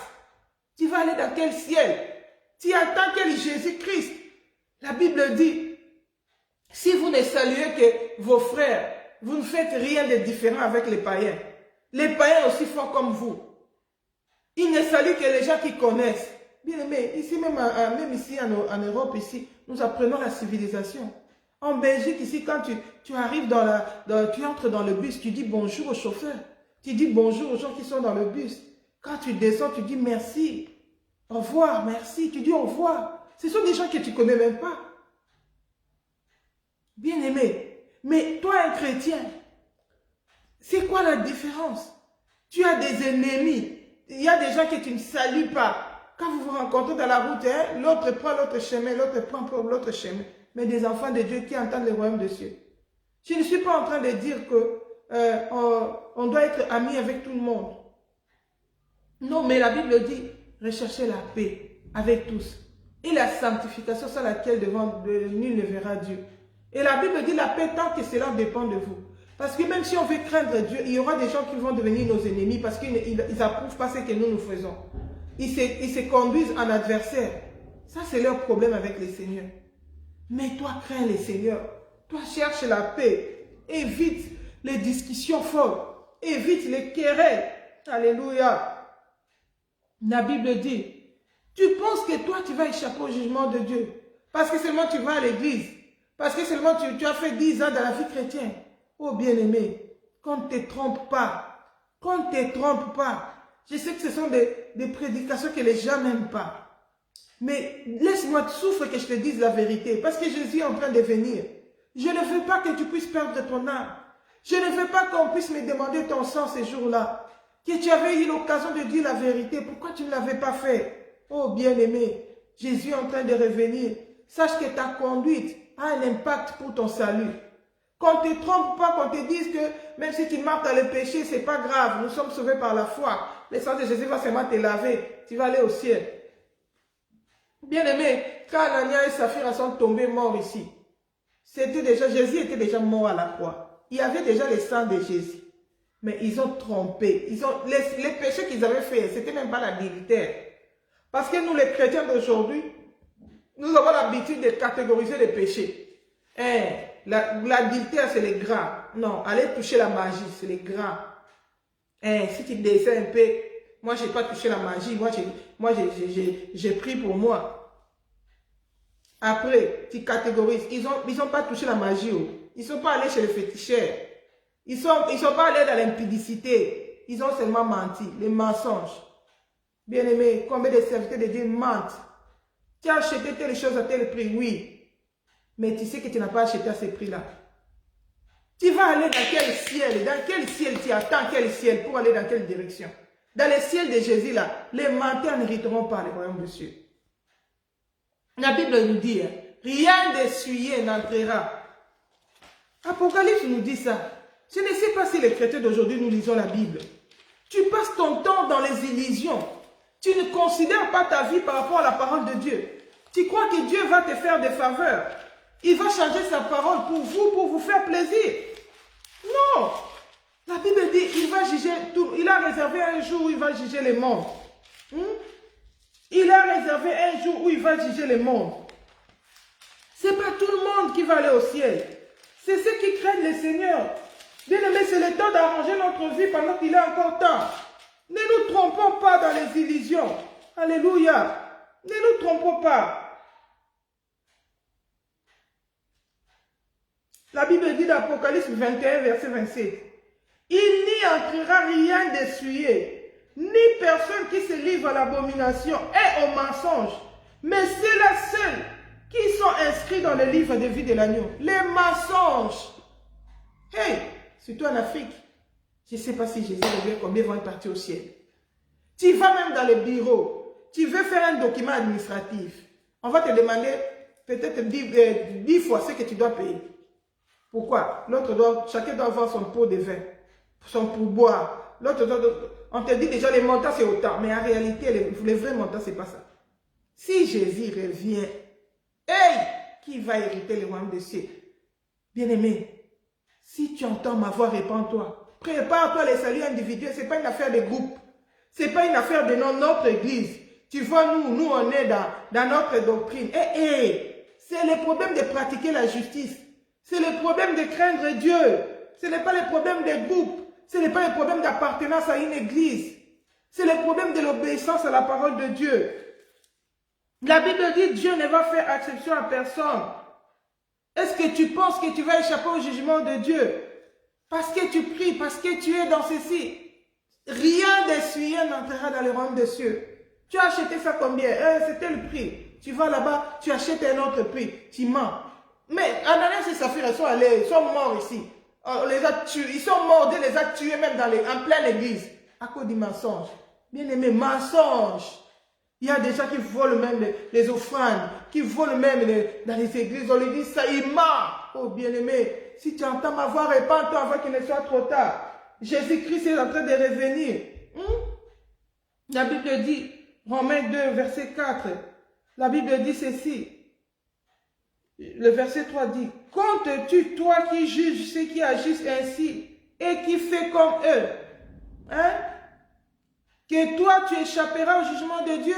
[SPEAKER 1] Tu vas aller dans quel ciel? Tu attends quel Jésus-Christ? La Bible dit, si vous ne saluez que vos frères, vous ne faites rien de différent avec les païens. Les païens aussi font comme vous. Ils ne saluent que les gens qui connaissent. Bien aimé, ici même ici en Europe, ici, nous apprenons la civilisation. En Belgique, ici, quand tu arrives tu entres dans le bus, tu dis bonjour au chauffeur. Tu dis bonjour aux gens qui sont dans le bus. Quand tu descends, tu dis merci. Au revoir, merci. Tu dis au revoir. Ce sont des gens que tu ne connais même pas. Bien aimé. Mais toi, un chrétien, c'est quoi la différence? Tu as des ennemis. Il y a des gens que tu ne salues pas. Quand vous vous rencontrez dans la route, hein, l'autre prend l'autre chemin, l'autre prend l'autre chemin. Mais des enfants de Dieu qui entendent le royaume de Dieu. Je ne suis pas en train de dire que on doit être amis avec tout le monde. Non, mais la Bible dit, recherchez la paix avec tous. Et la sanctification sans laquelle nul ne verra Dieu. Et la Bible dit la paix tant que cela dépend de vous. Parce que même si on veut craindre Dieu, il y aura des gens qui vont devenir nos ennemis parce qu'ils n'approuvent pas ce que nous faisons. Ils se conduisent en adversaires. Ça, c'est leur problème avec les seigneurs. Mais toi, crains les seigneurs. Toi, cherche la paix. Évite les discussions folles. Évite les querelles. Alléluia. La Bible dit, tu penses que toi, tu vas échapper au jugement de Dieu. Parce que seulement tu vas à l'église. Parce que seulement tu as fait 10 ans dans la vie chrétienne. Oh bien-aimé, qu'on ne te trompe pas. Qu'on ne te trompe pas. Je sais que ce sont des prédications que les gens n'aiment pas. Mais laisse-moi te souffrir que je te dise la vérité. Parce que Jésus est en train de venir. Je ne veux pas que tu puisses perdre ton âme. Je ne veux pas qu'on puisse me demander ton sang ces jours-là. Que tu avais eu l'occasion de dire la vérité. Pourquoi tu ne l'avais pas fait? Oh bien-aimé, Jésus est en train de revenir. Sache que ta conduite a un impact pour ton salut. Qu'on ne te trompe pas, qu'on te dise que même si tu marches dans le péché, ce n'est pas grave. Nous sommes sauvés par la foi. Le sang de Jésus va seulement te laver. Tu vas aller au ciel. Bien-aimé, quand Anania et Saphira sont tombés morts ici, Jésus était déjà mort à la croix. Il y avait déjà le sang de Jésus. Mais ils ont trompé. Les péchés qu'ils avaient faits, ce n'était même pas l'adultère. Parce que nous, les chrétiens d'aujourd'hui, nous avons l'habitude de catégoriser les péchés. L'adultère, c'est les gras. Non, aller toucher la magie, c'est les gras. Si tu descends un peu, moi, je n'ai pas touché la magie. Moi, j'ai pris pour moi. Après, tu catégorises. Ils n'ont pas touché la magie. Ils ne sont pas allés chez les féticheurs. Ils sont pas allés dans l'impudicité. Ils ont seulement menti. Les mensonges. Bien-aimé, combien de serviteurs de Dieu mentent? Tu as acheté telle chose à tel prix, oui. Mais tu sais que tu n'as pas acheté à ce prix-là. Tu vas aller dans quel ciel? Dans quel ciel tu attends quel ciel pour aller dans quelle direction? Dans le ciel de Jésus, là, les menteurs n'hériteront pas le royaume de Dieu. La Bible nous dit, rien d'essuyé n'entrera. Apocalypse nous dit ça. Je ne sais pas si les chrétiens d'aujourd'hui nous lisons la Bible. Tu passes ton temps dans les illusions. Tu ne considères pas ta vie par rapport à la parole de Dieu. Tu crois que Dieu va te faire des faveurs. Il va changer sa parole pour vous faire plaisir. Non. La Bible dit, il va juger tout. Il a réservé un jour où il va juger le monde. Il a réservé un jour où il va juger le monde. Ce n'est pas tout le monde qui va aller au ciel. C'est ceux qui craignent le Seigneur. Bien aimé, c'est le temps d'arranger notre vie pendant qu'il est encore temps. Ne nous trompons pas dans les illusions. Alléluia. Ne nous trompons pas. La Bible dit dans Apocalypse 21, verset 27. Il n'y entrera rien d'essuyé, ni personne qui se livre à l'abomination et au mensonge, mais c'est là seuls qui sont inscrits dans le livre de vie de l'agneau. Les mensonges. Hey, surtout en Afrique. Je ne sais pas si Jésus revient, combien vont partir au ciel. Tu vas même dans le bureau. Tu veux faire un document administratif. On va te demander peut-être 10 fois ce que tu dois payer. Pourquoi? Chacun doit avoir son pot de vin. son pourboire. L'autre, on te dit déjà les montants c'est autant, mais en réalité, les vrais montants, c'est pas ça. Si Jésus revient, hey, qui va hériter le royaume des cieux? Bien-aimé, si tu entends ma voix, répands-toi. Prépare-toi les saluts individuels, ce n'est pas une affaire de groupe. Ce n'est pas une affaire de notre église. Tu vois, nous on est dans notre doctrine. C'est le problème de pratiquer la justice. C'est le problème de craindre Dieu. Ce n'est pas le problème des groupes. Ce n'est pas le problème d'appartenance à une église. C'est le problème de l'obéissance à la parole de Dieu. La Bible dit Dieu ne va faire exception à personne. Est-ce que tu penses que tu vas échapper au jugement de Dieu? Parce que tu pries, parce que tu es dans ceci. Rien d'essuyé n'entrera dans le royaume des cieux. Tu as acheté ça combien? C'était le prix. Tu vas là-bas, tu achètes un autre prix. Tu mens. Mais Ananias et Saphira ils sont morts ici. On les a tués. Ils sont morts, Dieu les a tués même en pleine église. À cause du mensonge. Bien-aimé, mensonge. Il y a des gens qui volent même les offrandes, qui volent même dans les églises. On lui dit ça, il ment. Oh bien-aimé, si tu entends ma voix, répands-toi avant qu'il ne soit trop tard. Jésus-Christ est en train de revenir. La Bible dit, Romains 2, verset 4, la Bible dit ceci. Le verset 3 dit, comptes-tu, toi qui juges ceux qui agissent ainsi et qui fais comme eux, hein? Que toi tu échapperas au jugement de Dieu?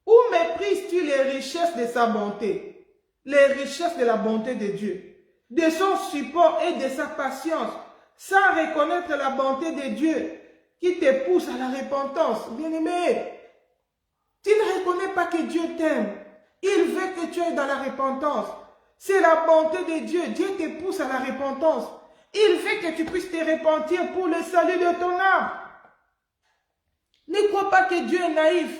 [SPEAKER 1] Ou méprises-tu les richesses de sa bonté, les richesses de la bonté de Dieu, de son support et de sa patience, sans reconnaître la bonté de Dieu qui te pousse à la repentance? Bien-aimé, tu ne reconnais pas que Dieu t'aime. Il veut que tu ailles dans la repentance. C'est la bonté de Dieu. Dieu te pousse à la repentance. Il veut que tu puisses te repentir pour le salut de ton âme. Ne crois pas que Dieu est naïf,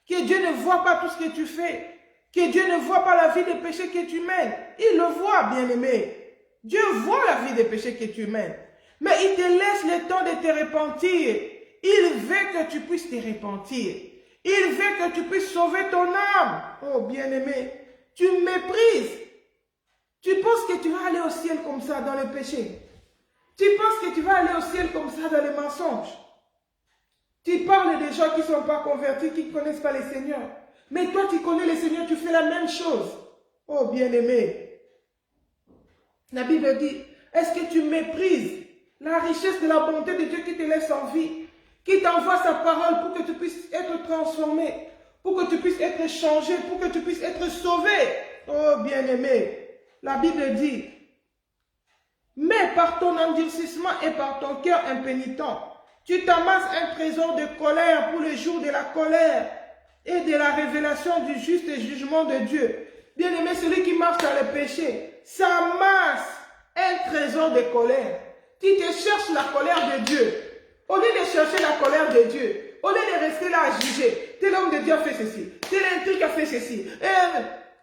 [SPEAKER 1] que Dieu ne voit pas tout ce que tu fais, que Dieu ne voit pas la vie des péchés que tu mènes. Il le voit, bien-aimé. Dieu voit la vie des péchés que tu mènes. Mais il te laisse le temps de te repentir. Il veut que tu puisses te repentir. Il veut que tu puisses sauver ton âme. Oh, bien-aimé, tu me méprises. Tu penses que tu vas aller au ciel comme ça dans le péché. Tu penses que tu vas aller au ciel comme ça dans les mensonges. Tu parles des gens qui ne sont pas convertis, qui ne connaissent pas le Seigneur. Mais toi, tu connais le Seigneur, tu fais la même chose. Oh, bien-aimé. La Bible dit, est-ce que tu méprises la richesse de la bonté de Dieu qui te laisse en vie, qui t'envoie sa parole pour que tu puisses être transformé, pour que tu puisses être changé, pour que tu puisses être sauvé? Oh, bien-aimé. La Bible dit, mais par ton endurcissement et par ton cœur impénitent, tu t'amasses un trésor de colère pour le jour de la colère et de la révélation du juste jugement de Dieu. Bien-aimé, celui qui marche dans le péché s'amasse un trésor de colère. Tu te cherches la colère de Dieu. Au lieu de chercher la colère de Dieu, au lieu de rester là à juger, tel homme de Dieu a fait ceci, tel intrigue a fait ceci.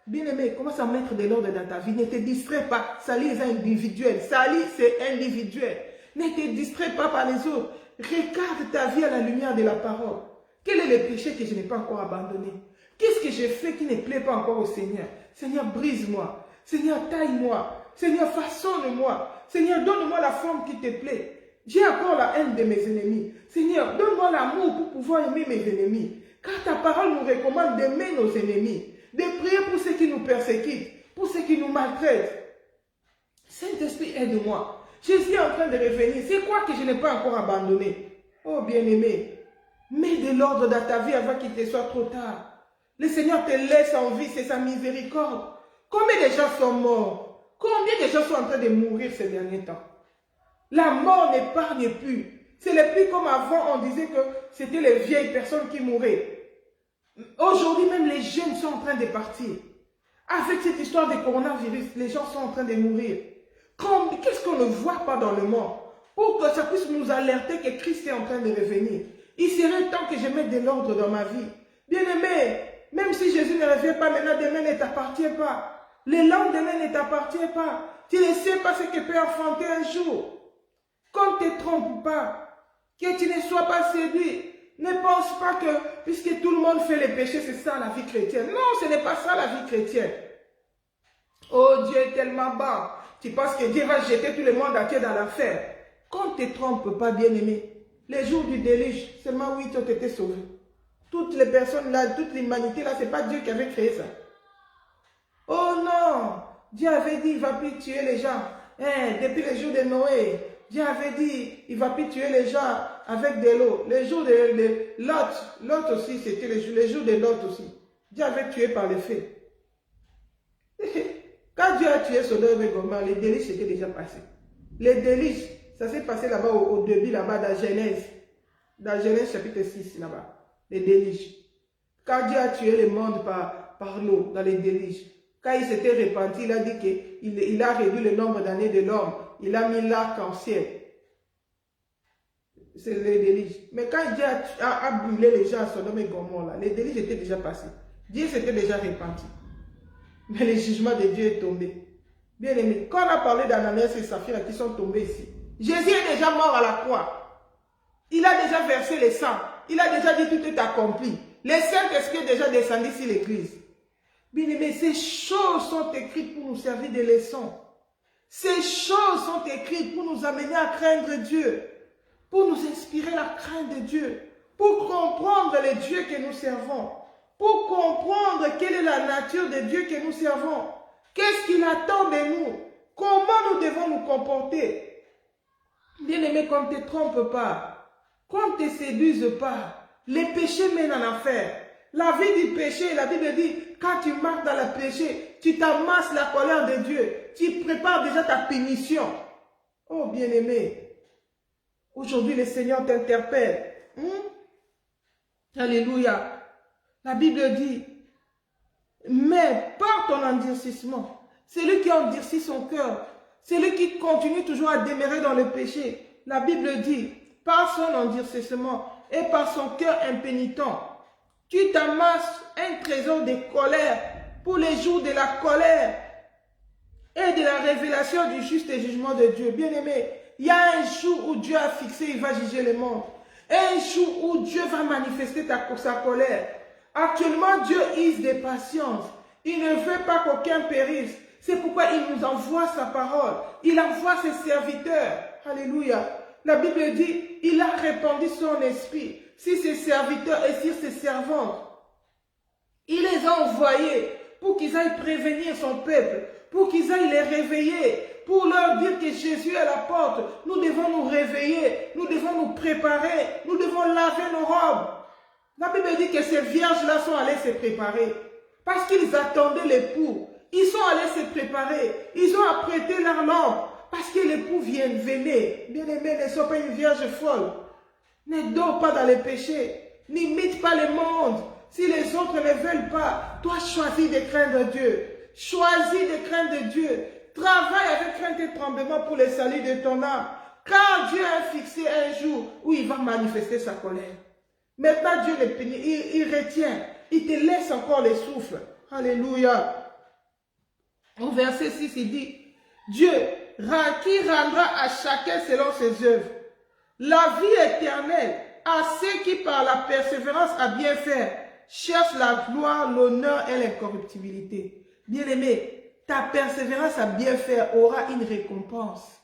[SPEAKER 1] Bien-aimé, commence à mettre de l'ordre dans ta vie. Ne te distrais pas. Salir est individuel. Salir, c'est individuel. Ne te distrais pas par les autres. Regarde ta vie à la lumière de la parole. Quel est le péché que je n'ai pas encore abandonné? Qu'est-ce que j'ai fait qui ne plaît pas encore au Seigneur? Seigneur, brise-moi. Seigneur, taille-moi. Seigneur, façonne-moi. Seigneur, donne-moi la forme qui te plaît. J'ai encore la haine de mes ennemis. Seigneur, donne-moi l'amour pour pouvoir aimer mes ennemis. Car ta parole nous recommande d'aimer nos ennemis, de prier pour ceux qui nous persécutent, pour ceux qui nous maltraitent. Saint-Esprit, aide-moi. Jésus est en train de revenir. C'est quoi que je n'ai pas encore abandonné? Oh bien-aimé, mets de l'ordre dans ta vie avant qu'il te soit trop tard. Le Seigneur te laisse en vie, c'est sa miséricorde. Combien de gens sont morts? Combien de gens sont en train de mourir ces derniers temps? La mort n'épargne plus. Ce n'est plus comme avant, on disait que c'était les vieilles personnes qui mouraient. Aujourd'hui, même les jeunes sont en train de partir. Avec cette histoire de coronavirus, les gens sont en train de mourir. Qu'est-ce qu'on ne voit pas dans le monde? Pour que ça puisse nous alerter que Christ est en train de revenir. Il serait temps que je mette de l'ordre dans ma vie. Bien-aimé, même si Jésus ne revient pas maintenant, demain ne t'appartient pas. Le lendemain ne t'appartient pas. Tu ne sais pas ce que peut enfanter un jour. Qu'on ne te trompe pas. Que tu ne sois pas séduit. Ne pense pas que, puisque tout le monde fait les péchés, c'est ça la vie chrétienne. Non, ce n'est pas ça la vie chrétienne. Oh, Dieu est tellement bas. Tu penses que Dieu va jeter tout le monde entier dans l'enfer. Qu'on ne te trompe pas, bien-aimé. Les jours du déluge, seulement 8 ont été sauvés. Toutes les personnes là, toute l'humanité là, ce n'est pas Dieu qui avait créé ça. Oh non! Dieu avait dit, il ne va plus tuer les gens. Depuis les jours de Noé, Dieu avait dit, il ne va plus tuer les gens avec de l'eau. Les jours de Lot, Lot aussi, c'était les jours de Lot aussi. Dieu avait tué par le feu. Quand Dieu a tué Sodome et Gomorrhe, les délices étaient déjà passés. Les délices, ça s'est passé là-bas au début, là-bas, dans Genèse. Dans Genèse chapitre 6, là-bas. Les délices. Quand Dieu a tué le monde par l'eau, dans les délices. Quand il s'était repenti, il a dit qu'il a réduit le nombre d'années de l'homme. Il a mis l'arc en ciel. C'est les délices. Mais quand Dieu a brûlé les gens à Sodome et Gomorrhe, là, les délices étaient déjà passés. Dieu s'était déjà repenti. Mais le jugement de Dieu est tombé. Bien aimé, quand on a parlé d'Ananias et Saphira qui sont tombés ici, Jésus est déjà mort à la croix. Il a déjà versé le sang. Il a déjà dit tout est accompli. Les Saint-Esprit est déjà descendu sur l'église. Bien aimé, ces choses sont écrites pour nous servir de leçons. Ces choses sont écrites pour nous amener à craindre Dieu. Pour nous inspirer la crainte de Dieu. Pour comprendre le Dieu que nous servons. Pour comprendre quelle est la nature de Dieu que nous servons. Qu'est-ce qu'il attend de nous? Comment nous devons nous comporter? Bien-aimé, qu'on ne te trompe pas. Qu'on ne te séduise pas. Les péchés mènent en enfer. La vie du péché, la Bible dit, quand tu marches dans le péché, tu t'amasses la colère de Dieu. Tu prépares déjà ta punition. Oh, bien-aimé, aujourd'hui le Seigneur t'interpelle. Alléluia. La Bible dit, mais par ton endurcissement, celui qui endurcit son cœur, celui qui continue toujours à demeurer dans le péché, la Bible dit, par son endurcissement et par son cœur impénitent, tu t'amasses un trésor de colère pour les jours de la colère et de la révélation du juste jugement de Dieu. Bien-aimé, il y a un jour où Dieu a fixé, il va juger le monde. Un jour où Dieu va manifester sa colère. Actuellement, Dieu use de patience. Il ne veut pas qu'aucun périsse. C'est pourquoi il nous envoie sa parole. Il envoie ses serviteurs. Alléluia. La Bible dit, il a répandu son esprit sur ses serviteurs et sur ses servantes. Il les a envoyés pour qu'ils aillent prévenir son peuple, pour qu'ils aillent les réveiller, pour leur dire que Jésus est à la porte. Nous devons nous réveiller, nous devons nous préparer, nous devons laver nos robes. La Bible dit que ces vierges-là sont allées se préparer parce qu'ils attendaient l'époux. Ils sont allés se préparer, ils ont apprêté leur lampe parce que l'époux venait. Bien-aimé, ne sois pas une vierge folle. Ne dors pas dans les péchés, n'imite pas le monde. Si les autres ne veulent pas, toi choisis de craindre Dieu. Choisis de craindre Dieu. Travaille avec crainte et tremblement pour le salut de ton âme. Car Dieu a fixé un jour où il va manifester sa colère. Maintenant, Dieu le punit, il retient, il te laisse encore le souffle. Alléluia. Au verset 6, il dit, Dieu qui rendra à chacun selon ses œuvres la vie éternelle à ceux qui par la persévérance à bien faire cherchent la gloire, l'honneur et l'incorruptibilité. Bien-aimé, ta persévérance à bien faire aura une récompense.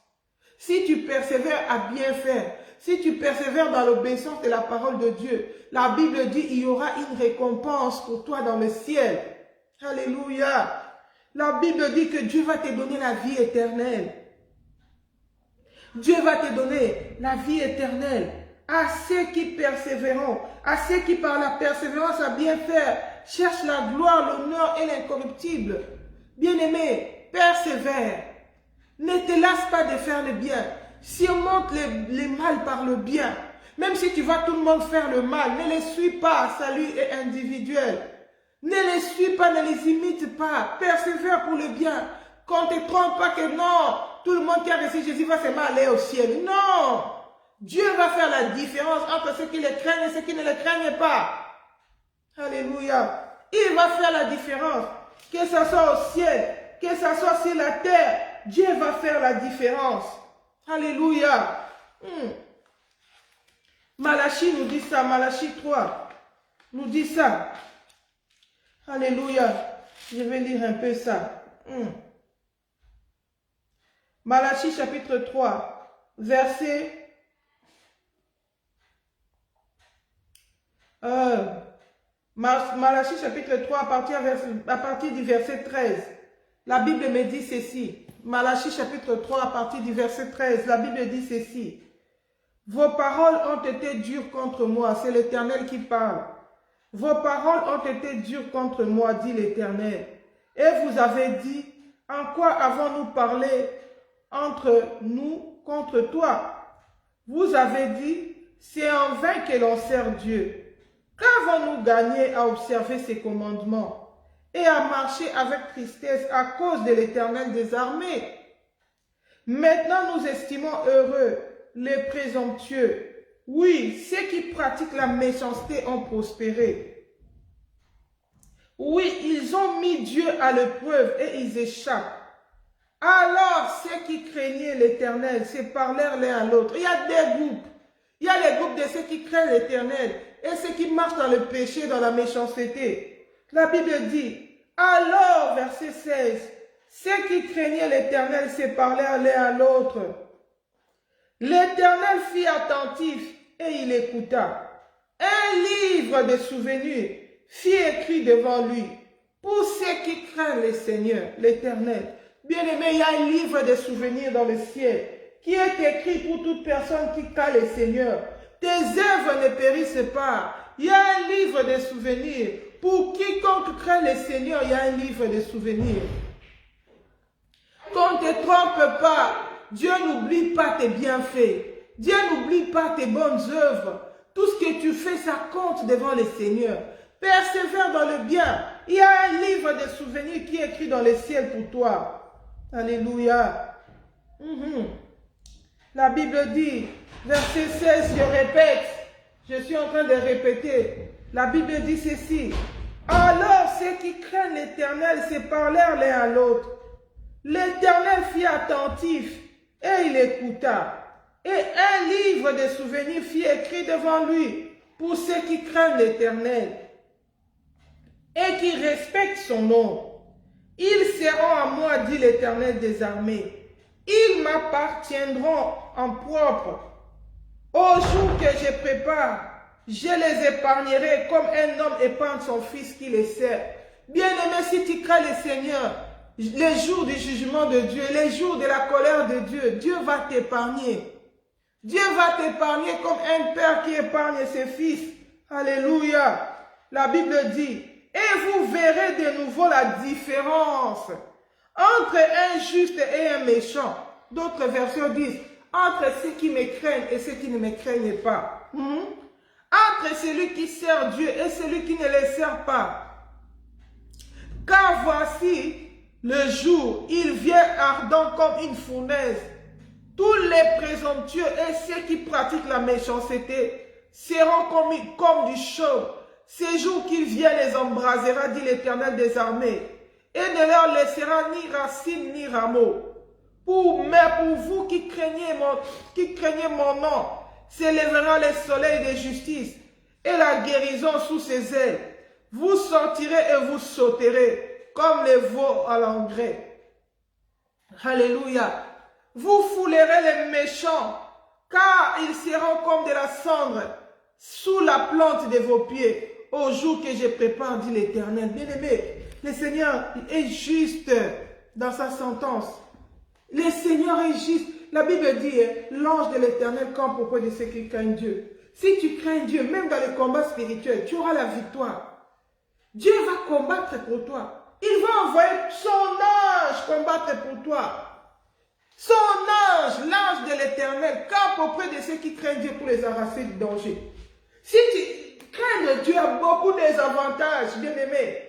[SPEAKER 1] Si tu persévères à bien faire, si tu persévères dans l'obéissance de la parole de Dieu, la Bible dit il y aura une récompense pour toi dans le ciel. Alléluia. La Bible dit que Dieu va te donner la vie éternelle. Dieu va te donner la vie éternelle à ceux qui persévéreront, à ceux qui par la persévérance à bien faire cherchent la gloire, l'honneur et l'incorruptible. Bien-aimé, persévère. Ne te lasse pas de faire le bien. Surmonte le mal par le bien. Même si tu vois tout le monde faire le mal, ne les suis pas. Salut est individuel. Ne les suis pas, ne les imite pas. Persévère pour le bien. Qu'on ne te trompe pas que non, tout le monde qui a reçu Jésus va seulement aller au ciel. Non. Dieu va faire la différence entre ceux qui le craignent et ceux qui ne le craignent pas. Alléluia. Il va faire la différence. Que ce soit au ciel, que ce soit sur la terre, Dieu va faire la différence. Alléluia. Malachie nous dit ça, Malachie 3 nous dit ça. Alléluia. Je vais lire un peu ça. Malachie chapitre 3, verset... Malachie chapitre 3 à partir du verset 13. La Bible me dit ceci. Malachie chapitre 3 à partir du verset 13. La Bible dit ceci. Vos paroles ont été dures contre moi. C'est l'Éternel qui parle. Vos paroles ont été dures contre moi, dit l'Éternel. Et vous avez dit, en quoi avons-nous parlé entre nous contre toi? Vous avez dit, c'est en vain que l'on sert Dieu. Qu'avons-nous gagné à observer ses commandements et à marcher avec tristesse à cause de l'Éternel des armées? Maintenant nous estimons heureux les présomptueux. Oui, ceux qui pratiquent la méchanceté ont prospéré. Oui, ils ont mis Dieu à l'épreuve et ils échappent. Alors ceux qui craignaient l'Éternel se parlèrent l'un à l'autre. Il y a des groupes. Il y a les groupes de ceux qui craignent l'Éternel et ceux qui marchent dans le péché, dans la méchanceté. La Bible dit, alors, verset 16, ceux qui craignaient l'Éternel se parlèrent l'un à l'autre. L'Éternel fit attentif et il écouta. Un livre de souvenirs fut écrit devant lui pour ceux qui craignent le Seigneur, l'Éternel. Bien-aimé, il y a un livre de souvenirs dans le ciel qui est écrit pour toute personne qui craint le Seigneur. Tes œuvres ne périssent pas. Il y a un livre de souvenirs. Pour quiconque craint le Seigneur, il y a un livre de souvenirs. Qu'on ne te trompe pas. Dieu n'oublie pas tes bienfaits. Dieu n'oublie pas tes bonnes œuvres. Tout ce que tu fais, ça compte devant le Seigneur. Persévère dans le bien. Il y a un livre de souvenirs qui est écrit dans le ciel pour toi. Alléluia. La Bible dit, verset 16, je répète, je suis en train de répéter. La Bible dit ceci. Alors ceux qui craignent l'Éternel se parlèrent l'un à l'autre. L'Éternel fit attentif et il écouta. Et un livre de souvenirs fut écrit devant lui pour ceux qui craignent l'Éternel et qui respectent son nom. Ils seront à moi, dit l'Éternel des armées. Ils m'appartiendront en propre. Au jour que je prépare, je les épargnerai comme un homme épargne son fils qui les sert. Bien-aimé, si tu crains le Seigneur, les jours du jugement de Dieu, les jours de la colère de Dieu, Dieu va t'épargner. Dieu va t'épargner comme un père qui épargne ses fils. Alléluia. La Bible dit, et vous verrez de nouveau la différence entre un juste et un méchant. D'autres versions disent, entre ceux qui me craignent et ceux qui ne me craignent pas. Entre celui qui sert Dieu et celui qui ne le sert pas. Car voici le jour, il vient ardent comme une fournaise. Tous les présomptueux et ceux qui pratiquent la méchanceté seront comme du chaume. Ces jours qu'il vient les embrasera, dit l'Éternel des armées, et ne leur laissera ni racine ni rameau. Mais pour vous qui craignez mon nom, s'élèvera le soleil de justice et la guérison sous ses ailes. Vous sortirez et vous sauterez comme les veaux à l'engrais. Alléluia. Vous foulerez les méchants, car ils seront comme de la cendre sous la plante de vos pieds, au jour que je prépare, dit l'Éternel. Bien-aimé, le Seigneur est juste dans sa sentence. Le Seigneur est juste. La Bible dit, l'ange de l'Éternel campe auprès de ceux qui craignent Dieu. Si tu crains Dieu, même dans les combats spirituels, tu auras la victoire. Dieu va combattre pour toi. Il va envoyer son ange combattre pour toi. Son ange, l'ange de l'Éternel, campe auprès de ceux qui craignent Dieu pour les arracher du danger. Si tu crains Dieu a beaucoup d'avantages, bien-aimé.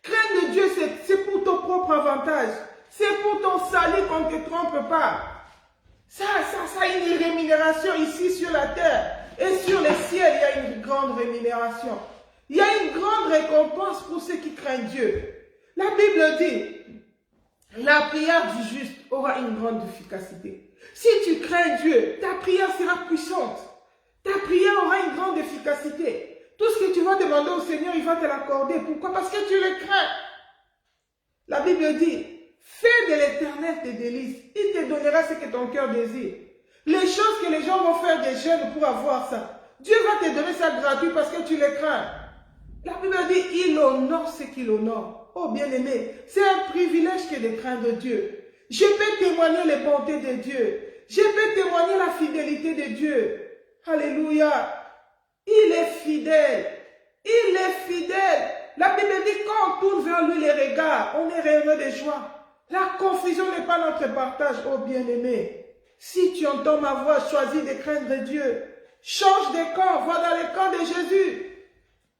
[SPEAKER 1] Craindre Dieu, c'est pour ton propre avantage. C'est pour ton salut qu'on ne te trompe pas. Ça a une rémunération ici sur la terre. Et sur le ciel, il y a une grande rémunération. Il y a une grande récompense pour ceux qui craignent Dieu. La Bible dit, la prière du juste aura une grande efficacité. Si tu crains Dieu, ta prière sera puissante. Ta prière aura une grande efficacité. Tout ce que tu vas demander au Seigneur, il va te l'accorder. Pourquoi? Parce que tu le crains. La Bible dit, fais de l'Éternel tes délices. Il te donnera ce que ton cœur désire. Les choses que les gens vont faire des jeunes pour avoir ça, Dieu va te donner ça gratuit parce que tu les crains. La Bible dit, il honore ce qu'il honore. Oh bien-aimé, c'est un privilège que de craindre Dieu. Je peux témoigner les bontés de Dieu. Je peux témoigner la fidélité de Dieu. Alléluia. Il est fidèle. Il est fidèle. La Bible dit, quand on tourne vers lui les regards, on est rayonnant de joie. La confusion n'est pas notre partage, oh bien-aimé. Si tu entends ma voix, choisis de craindre Dieu. Change de camp, va dans le camp de Jésus.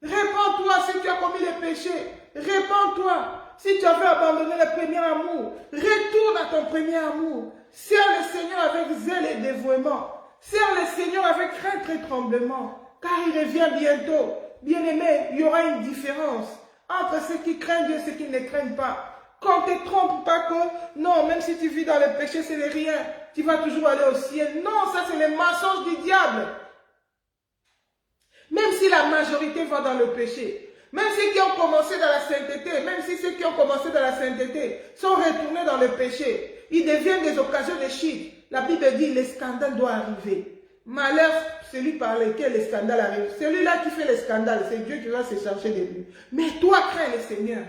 [SPEAKER 1] Répands-toi si tu as commis les péchés. Répands-toi si tu avais abandonné le premier amour. Retourne à ton premier amour. Sers le Seigneur avec zèle et dévouement. Sers le Seigneur avec crainte et tremblement. Car il revient bientôt. Bien-aimé, il y aura une différence entre ceux qui craignent Dieu et ceux qui ne craignent pas. Qu'on ne te trompe pas que, non, même si tu vis dans le péché, c'est rien. Tu vas toujours aller au ciel. Non, ça c'est le mensonge du diable. Même si la majorité va dans le péché, même ceux qui ont commencé dans la sainteté, même si ceux qui ont commencé dans la sainteté sont retournés dans le péché, ils deviennent des occasions de chute. La Bible dit, le scandale doit arriver. Malheur, celui par lequel le scandale arrive. Celui-là qui fait le scandale, c'est Dieu qui va se charger de lui. Mais toi, crains le Seigneur.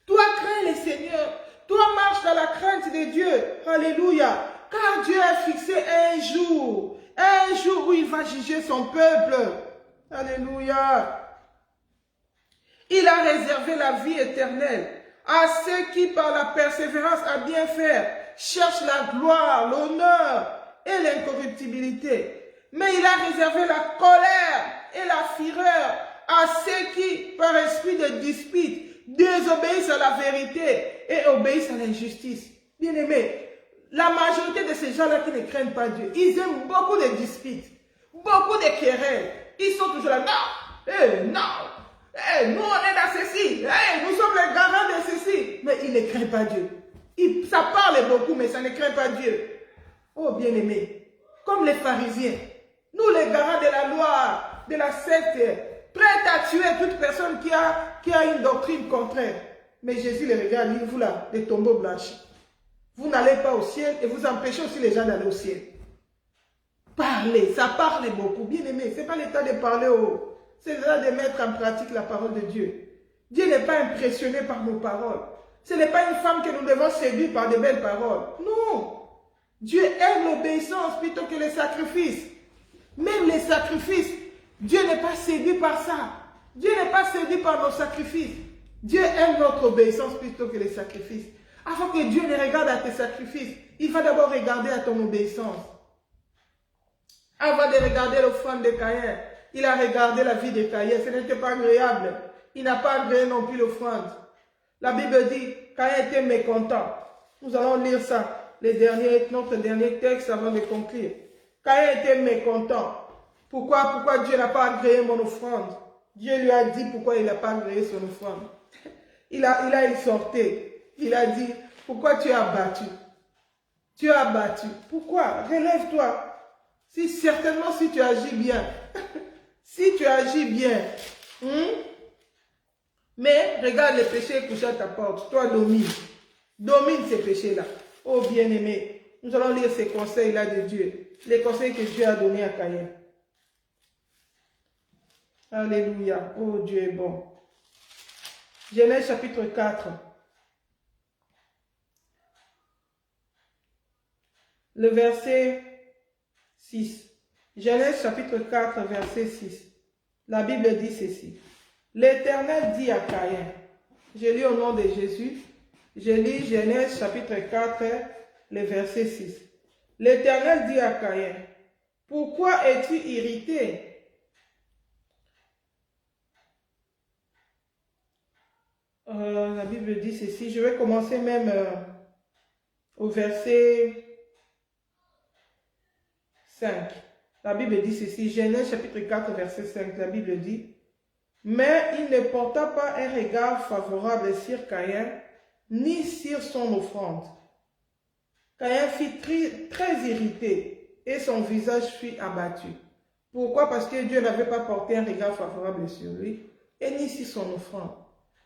[SPEAKER 1] Toi, crains le Seigneur. Toi, marche dans la crainte de Dieu. Alléluia. Car Dieu a fixé un jour où il va juger son peuple. Alléluia. Il a réservé la vie éternelle à ceux qui, par la persévérance à bien faire, cherchent la gloire, l'honneur et l'incorruptibilité. Mais il a réservé la colère et la fureur à ceux qui, par esprit de dispute, désobéissent à la vérité et obéissent à l'injustice. Bien-aimés, la majorité de ces gens-là qui ne craignent pas Dieu, ils aiment beaucoup de disputes, beaucoup de querelles. Ils sont toujours là, non, non, nous on est dans ceci, nous sommes les garants de ceci. Mais ils ne craignent pas Dieu. Ça parle beaucoup, mais ça ne craint pas Dieu. Oh bien-aimés, comme les pharisiens, nous les garants de la loi, de la secte, prêts à tuer toute personne qui a une doctrine contraire. Mais Jésus les regarde, il dit, vous là, les tombeaux blanchis. Vous n'allez pas au ciel et vous empêchez aussi les gens d'aller au ciel. Parlez, ça parle beaucoup. Bien aimé, ce n'est pas l'état de parler c'est l'état de mettre en pratique la parole de Dieu. Dieu n'est pas impressionné par nos paroles. Ce n'est pas une femme que nous devons séduire par de belles paroles. Non. Dieu aime l'obéissance plutôt que les sacrifices. Même les sacrifices, Dieu n'est pas séduit par ça. Dieu n'est pas séduit par nos sacrifices. Dieu aime notre obéissance plutôt que les sacrifices. Avant que Dieu ne regarde à tes sacrifices, il va d'abord regarder à ton obéissance. Avant de regarder l'offrande de Caïn, il a regardé la vie de Caïn. Ce n'était pas agréable. Il n'a pas agréé non plus l'offrande. La Bible dit, Caïn était mécontent. Nous allons lire ça, notre dernier texte avant de conclure. Caïn était mécontent. Pourquoi Dieu n'a pas agréé mon offrande? Dieu lui a dit pourquoi il n'a pas agréé son offrande. Il a exhorté. Il a dit, pourquoi tu as battu? Tu as battu. Pourquoi? Relève-toi. Certainement si tu agis bien. Si tu agis bien. Mais regarde les péchés couchés à ta porte. Toi domine. Domine ces péchés-là. Oh bien-aimé, nous allons lire ces conseils-là de Dieu. Les conseils que Dieu a donnés à Caïn. Alléluia. Oh Dieu est bon. Genèse chapitre 4. Le verset 6. Genèse chapitre 4, verset 6. La Bible dit ceci. L'Éternel dit à Caïn. Je lis au nom de Jésus. Je lis Genèse chapitre 4, le verset 6. L'Éternel dit à Caïn. Pourquoi es-tu irrité? La Bible dit ceci. Je vais commencer même au verset 5. La Bible dit ceci, Genèse chapitre 4, verset 5. La Bible dit, mais il ne porta pas un regard favorable sur Caïn, ni sur son offrande. Caïn fut très irrité et son visage fut abattu. Pourquoi? Parce que Dieu n'avait pas porté un regard favorable sur lui et ni sur son offrande.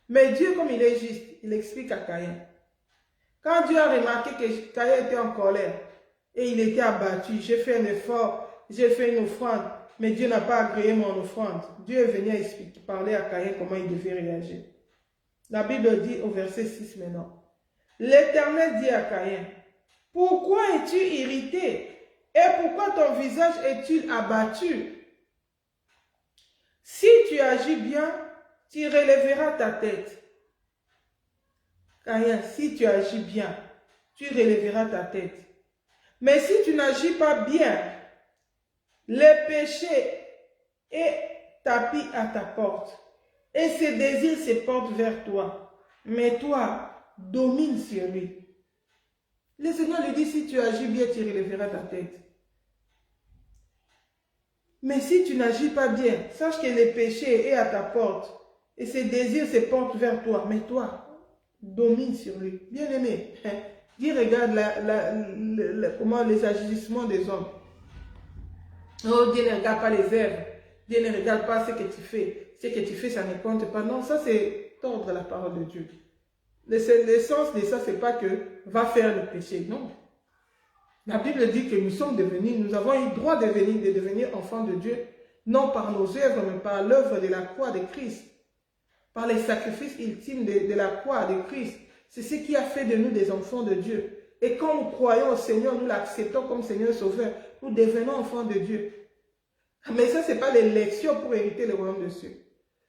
[SPEAKER 1] Mais Dieu, comme il est juste, il explique à Caïn. Quand Dieu a remarqué que Caïn était en colère, et il était abattu. J'ai fait un effort, j'ai fait une offrande, mais Dieu n'a pas agréé mon offrande. Dieu est venu expliquer, parler à Caïn comment il devait réagir. La Bible dit au verset 6 maintenant. L'Éternel dit à Caïn, pourquoi es-tu irrité et pourquoi ton visage est-il abattu? Si tu agis bien, tu relèveras ta tête. Caïn, si tu agis bien, tu relèveras ta tête. Mais si tu n'agis pas bien, le péché est tapis à ta porte et ses désirs se portent vers toi. Mais toi, domine sur lui. Le Seigneur lui dit, si tu agis bien, tu relèveras ta tête. Mais si tu n'agis pas bien, sache que le péché est à ta porte et ses désirs se portent vers toi. Mais toi, domine sur lui. Bien aimé, dis, regarde comment les agissements des hommes. Oh, Dieu ne regarde pas les œuvres. Dieu ne regarde pas ce que tu fais. Ce que tu fais, ça ne compte pas. Non, ça c'est tordre la parole de Dieu. L'essence de ça, c'est pas que va faire le péché. Non. La Bible dit que nous sommes devenus, nous avons eu le droit de devenir enfants de Dieu, non par nos œuvres, mais par l'œuvre de la croix de Christ, par les sacrifices ultimes de la croix de Christ. C'est ce qui a fait de nous des enfants de Dieu. Et quand nous croyons au Seigneur, nous l'acceptons comme Seigneur Sauveur, nous devenons enfants de Dieu. Mais ça, ce n'est pas l'élection pour hériter le royaume de cieux.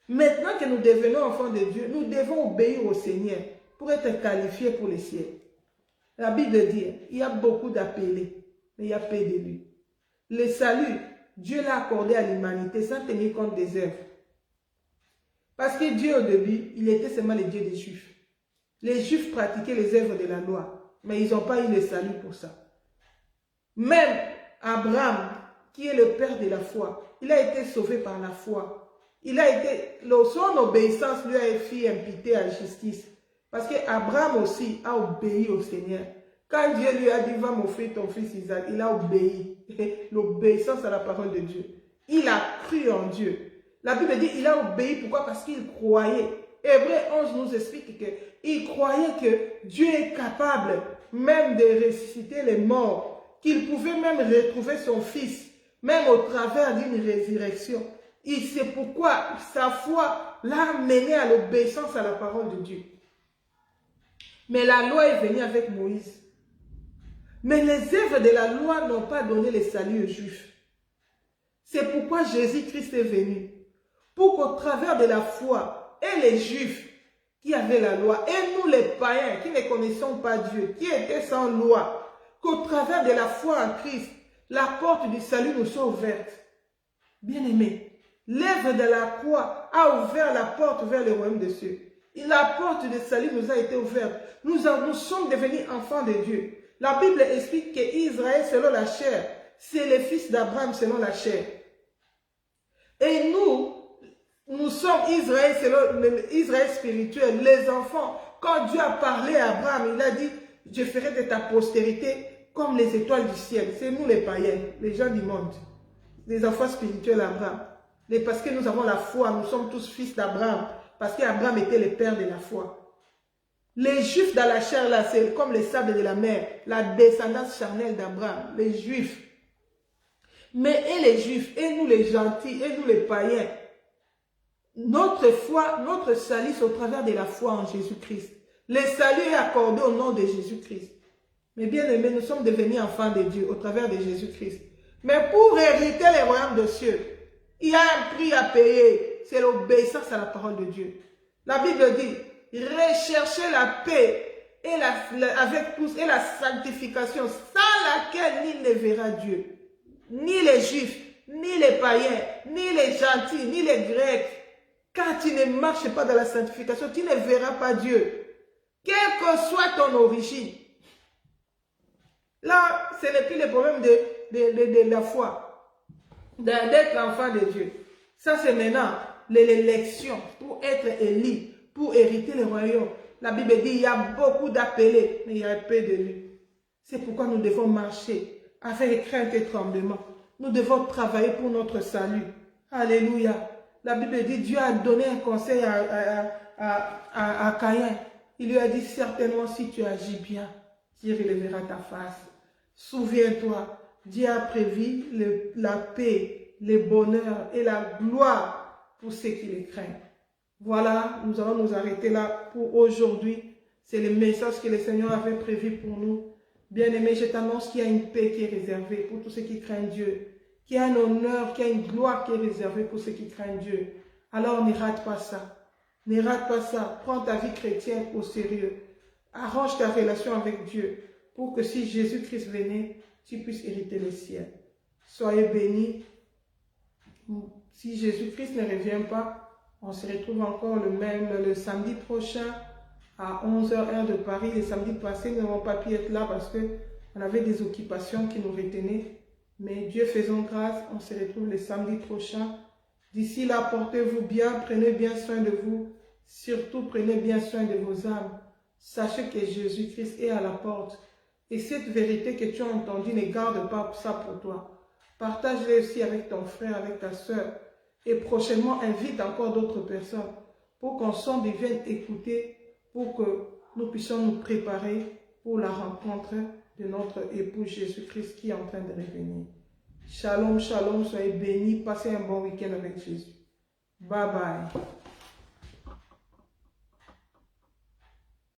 [SPEAKER 1] Maintenant que nous devenons enfants de Dieu, nous devons obéir au Seigneur pour être qualifiés pour les cieux. La Bible dit, il y a beaucoup d'appelés, mais il y a peu d'élus. Le salut, Dieu l'a accordé à l'humanité sans tenir compte des œuvres. Parce que Dieu, au début, il était seulement le Dieu des Juifs. Les Juifs pratiquaient les œuvres de la loi, mais ils n'ont pas eu le salut pour ça. Même Abraham, qui est le père de la foi, il a été sauvé par la foi. Son obéissance lui a été imputée à la justice. Parce qu'Abraham aussi a obéi au Seigneur. Quand Dieu lui a dit, va m'offrir ton fils Isaac, il a obéi. L'obéissance à la parole de Dieu. Il a cru en Dieu. La Bible dit, il a obéi. Pourquoi? Parce qu'il croyait. Hébreu 11 nous explique qu'il croyait que Dieu est capable même de ressusciter les morts. Qu'il pouvait même retrouver son fils, même au travers d'une résurrection. Et c'est pourquoi sa foi l'a mené à l'obéissance à la parole de Dieu. Mais la loi est venue avec Moïse. Mais les œuvres de la loi n'ont pas donné le salut aux Juifs. C'est pourquoi Jésus-Christ est venu. Pour qu'au travers de la foi, et les Juifs qui avaient la loi, et nous les païens qui ne connaissons pas Dieu, qui étaient sans loi, qu'au travers de la foi en Christ, la porte du salut nous soit ouverte. Bien-aimés, l'œuvre de la croix a ouvert la porte vers le royaume des cieux. Et la porte du salut nous a été ouverte. Nous sommes devenus enfants de Dieu. La Bible explique qu'Israël selon la chair, c'est le fils d'Abraham selon la chair. Et nous sommes Israël selon Israël spirituel, les enfants. Quand Dieu a parlé à Abraham, il a dit, je ferai de ta postérité comme les étoiles du ciel. C'est nous les païens, les gens du monde, les enfants spirituels d'Abraham. Parce que nous avons la foi, nous sommes tous fils d'Abraham. Parce qu'Abraham était le père de la foi. Les Juifs dans la chair, là, c'est comme les sables de la mer, la descendance charnelle d'Abraham, les Juifs. Mais et les Juifs, et nous les gentils, et nous les païens, notre foi, notre salut, c'est au travers de la foi en Jésus-Christ. Le salut est accordé au nom de Jésus-Christ. Mais bien aimés, nous sommes devenus enfants de Dieu au travers de Jésus-Christ. Mais pour hériter les royaumes des cieux, il y a un prix à payer. C'est l'obéissance à la parole de Dieu. La Bible dit, recherchez la paix avec tous et la sanctification, sans laquelle nul ne verra Dieu. Ni les Juifs, ni les païens, ni les gentils, ni les Grecs. Quand tu ne marches pas dans la sanctification, tu ne verras pas Dieu. Quelle que soit ton origine. Là, ce n'est plus le problème de la foi, d'être enfant de Dieu. Ça, c'est maintenant l'élection pour être élu, pour hériter le royaume. La Bible dit, il y a beaucoup d'appelés, mais il y a peu d'élus. C'est pourquoi nous devons marcher avec crainte et tremblement. Nous devons travailler pour notre salut. Alléluia. La Bible dit, Dieu a donné un conseil à Caïn. Il lui a dit, certainement, si tu agis bien, tu relèveras ta face. Souviens-toi, Dieu a prévu la paix, le bonheur et la gloire pour ceux qui les craignent. Voilà, nous allons nous arrêter là pour aujourd'hui. C'est le message que le Seigneur avait prévu pour nous. Bien-aimé, je t'annonce qu'il y a une paix qui est réservée pour tous ceux qui craignent Dieu. Qu'il y a un honneur, qu'il y a une gloire qui est réservée pour ceux qui craignent Dieu. Alors ne rate pas ça. Ne rate pas ça. Prends ta vie chrétienne au sérieux. Arrange ta relation avec Dieu pour que si Jésus-Christ venait, tu puisses hériter le ciel. Soyez bénis. Si Jésus-Christ ne revient pas, on se retrouve encore le samedi prochain à 11h heure de Paris. Les samedis passés, nous n'avons pas pu être là parce qu'on avait des occupations qui nous retenaient. Mais Dieu faisons grâce, on se retrouve le samedi prochain. D'ici là, portez-vous bien, prenez bien soin de vous. Surtout, prenez bien soin de vos âmes. Sachez que Jésus-Christ est à la porte. Et cette vérité que tu as entendue, ne garde pas ça pour toi. Partage-le aussi avec ton frère, avec ta soeur. Et prochainement, invite encore d'autres personnes pour qu'ensemble ils viennent écouter, pour que nous puissions nous préparer pour la rencontre de notre époux Jésus-Christ qui est en train de revenir. Shalom, shalom, soyez bénis, passez un bon week-end avec Jésus. Bye bye.